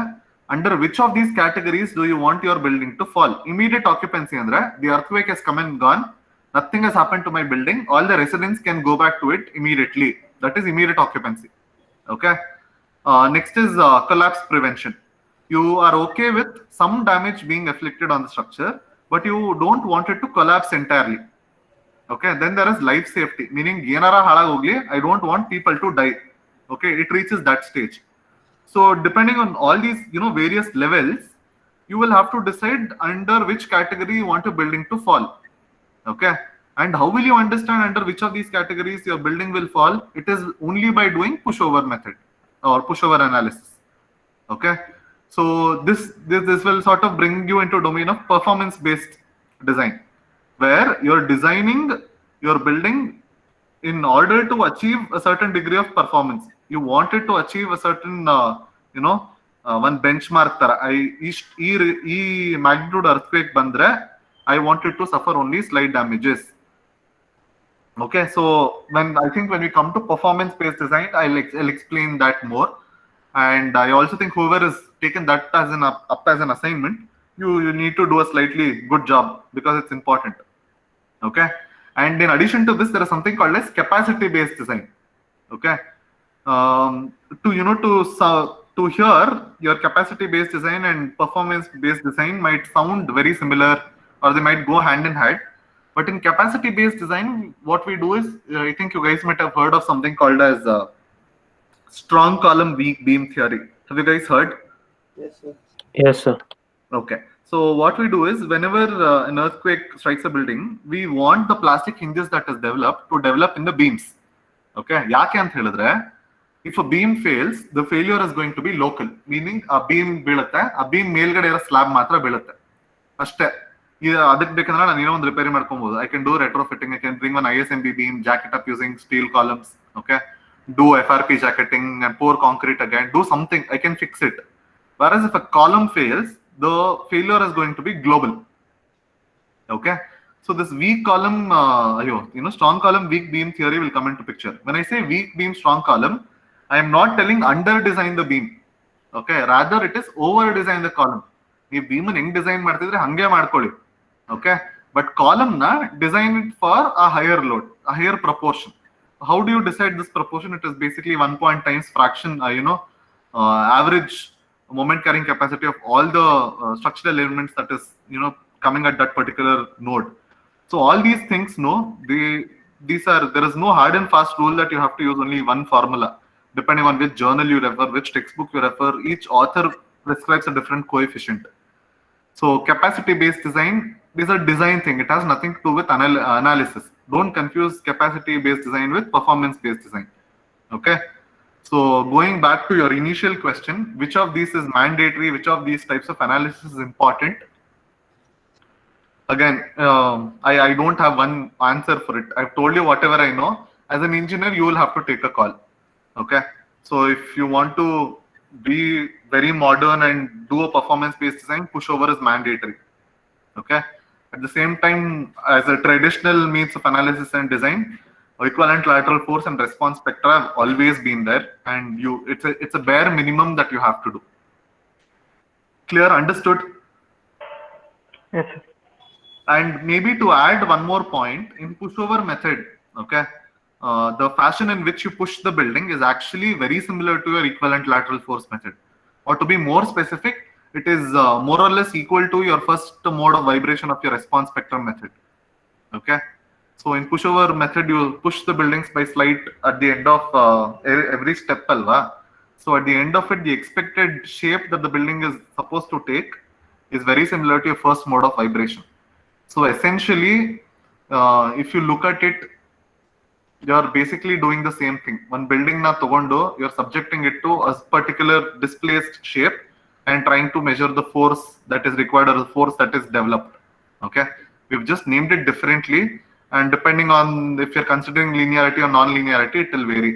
under which of these categories do you want your building to fall? Immediate occupancy ಅಂದ್ರೆ the earthquake has come and gone, nothing has happened to my building, all the residents can go back to it immediately. That is immediate occupancy. Okay. Next is collapse prevention. You are okay with some damage being afflicted on the structure, but you don't want it to collapse entirely. Okay. Then there is life safety, meaning yenara halagogli, I don't want people to die. Okay. It reaches that stage. So depending on all these, various levels, you will have to decide under which category you want your building to fall. Okay. And how will you understand under which of these categories your building will fall? It is only by doing pushover method or pushover analysis. Okay. So this will sort of bring you into domain of performance based design, where you're designing your building in order to achieve a certain degree of performance. You wanted to achieve a certain one benchmark tara. E magnitude earthquake bandre, I wanted to suffer only slight damages. Okay, so when we come to performance based design, I'll explain that more. And I also think whoever has taken that as an assignment, you need to do a slightly good job because it's important. Okay. And in addition to this, there is something called as capacity based design. Okay. To hear your capacity based design and performance based design might sound very similar, or they might go hand in hand. But in capacity based design, what we do is, I think you guys might have heard of something called as strong column weak beam theory. Have you guys heard? Yes, sir. Yes, sir. Okay. So what we do is, whenever an earthquake strikes a building, we want the plastic hinges that is developed to develop in the beams. Okay. Yake ant helidre, if a beam fails, the failure is going to be local, meaning a beam ಬೀಳುತ್ತೆ, a beam ಮೇಲ್ಗಡೆ ಇರೋ slab ಮಾತ್ರ ಬೀಳುತ್ತೆ ಅಷ್ಟೇ. ಅದಕ್ಕೆ ಬೇಕಂದ್ರೆ ನಾನು ಏನೋ ಒಂದು ರಿಪೇರಿ ಮಾಡ್ಕೊಬಹುದು. I can do retrofitting, I can bring one ISMB beam, jack it up using steel columns, okay, do FRP jacketing and pour concrete again, do something, I can fix it. Whereas if a column fails, the failure is going to be global. Okay. So this weak column, strong column, weak beam theory will come into picture. When I say weak beam, strong column, I am not telling under design the beam. Okay. Rather it is over design the column. If beam and design ಮಾಡ್ತಿದ್ರೆ ಹಂಗೆ ಮಾಡ್ಕೊಳ್ಳಿ. Okay. But column na design it for a higher load, a higher proportion. How do you decide this proportion? It is basically 1 point times fraction, average moment carrying capacity of all the structural elements that is coming at that particular node. So all these things, there is no hard and fast rule that you have to use only one formula. Depending on which journal you refer, which textbook you refer, each author prescribes a different coefficient. So capacity based design is a design thing. It has nothing to do with analysis. Don't confuse capacity based design with performance based design. Okay. So going back to your initial question, which of these is mandatory, which of these types of analysis is important? Again, I don't have one answer for it. I've told you whatever I know. As an engineer, you will have to take a call. Okay. So if you want to be very modern and do a performance-based design, pushover is mandatory. Okay. At the same time, as a traditional means of analysis and design, equivalent lateral force and response spectra have always been there, and it's a bare minimum that you have to do. Clear? Understood? Yes, sir. And maybe to add one more point, in pushover method, okay, the fashion in which you push the building is actually very similar to your equivalent lateral force method. Or to be more specific, it is more or less equal to your first mode of vibration of your response spectrum method. Okay. So in pushover method, you push the buildings by slide at the end of every step. So at the end of it, the expected shape that the building is supposed to take is very similar to your first mode of vibration. So essentially, if you look at it, you're basically doing the same thing. One building na togondo, you're subjecting it to a particular displaced shape and trying to measure the force that is required or the force that is developed. Okay. We've just named it differently, and depending on if you're considering linearity or non-linearity, it will vary.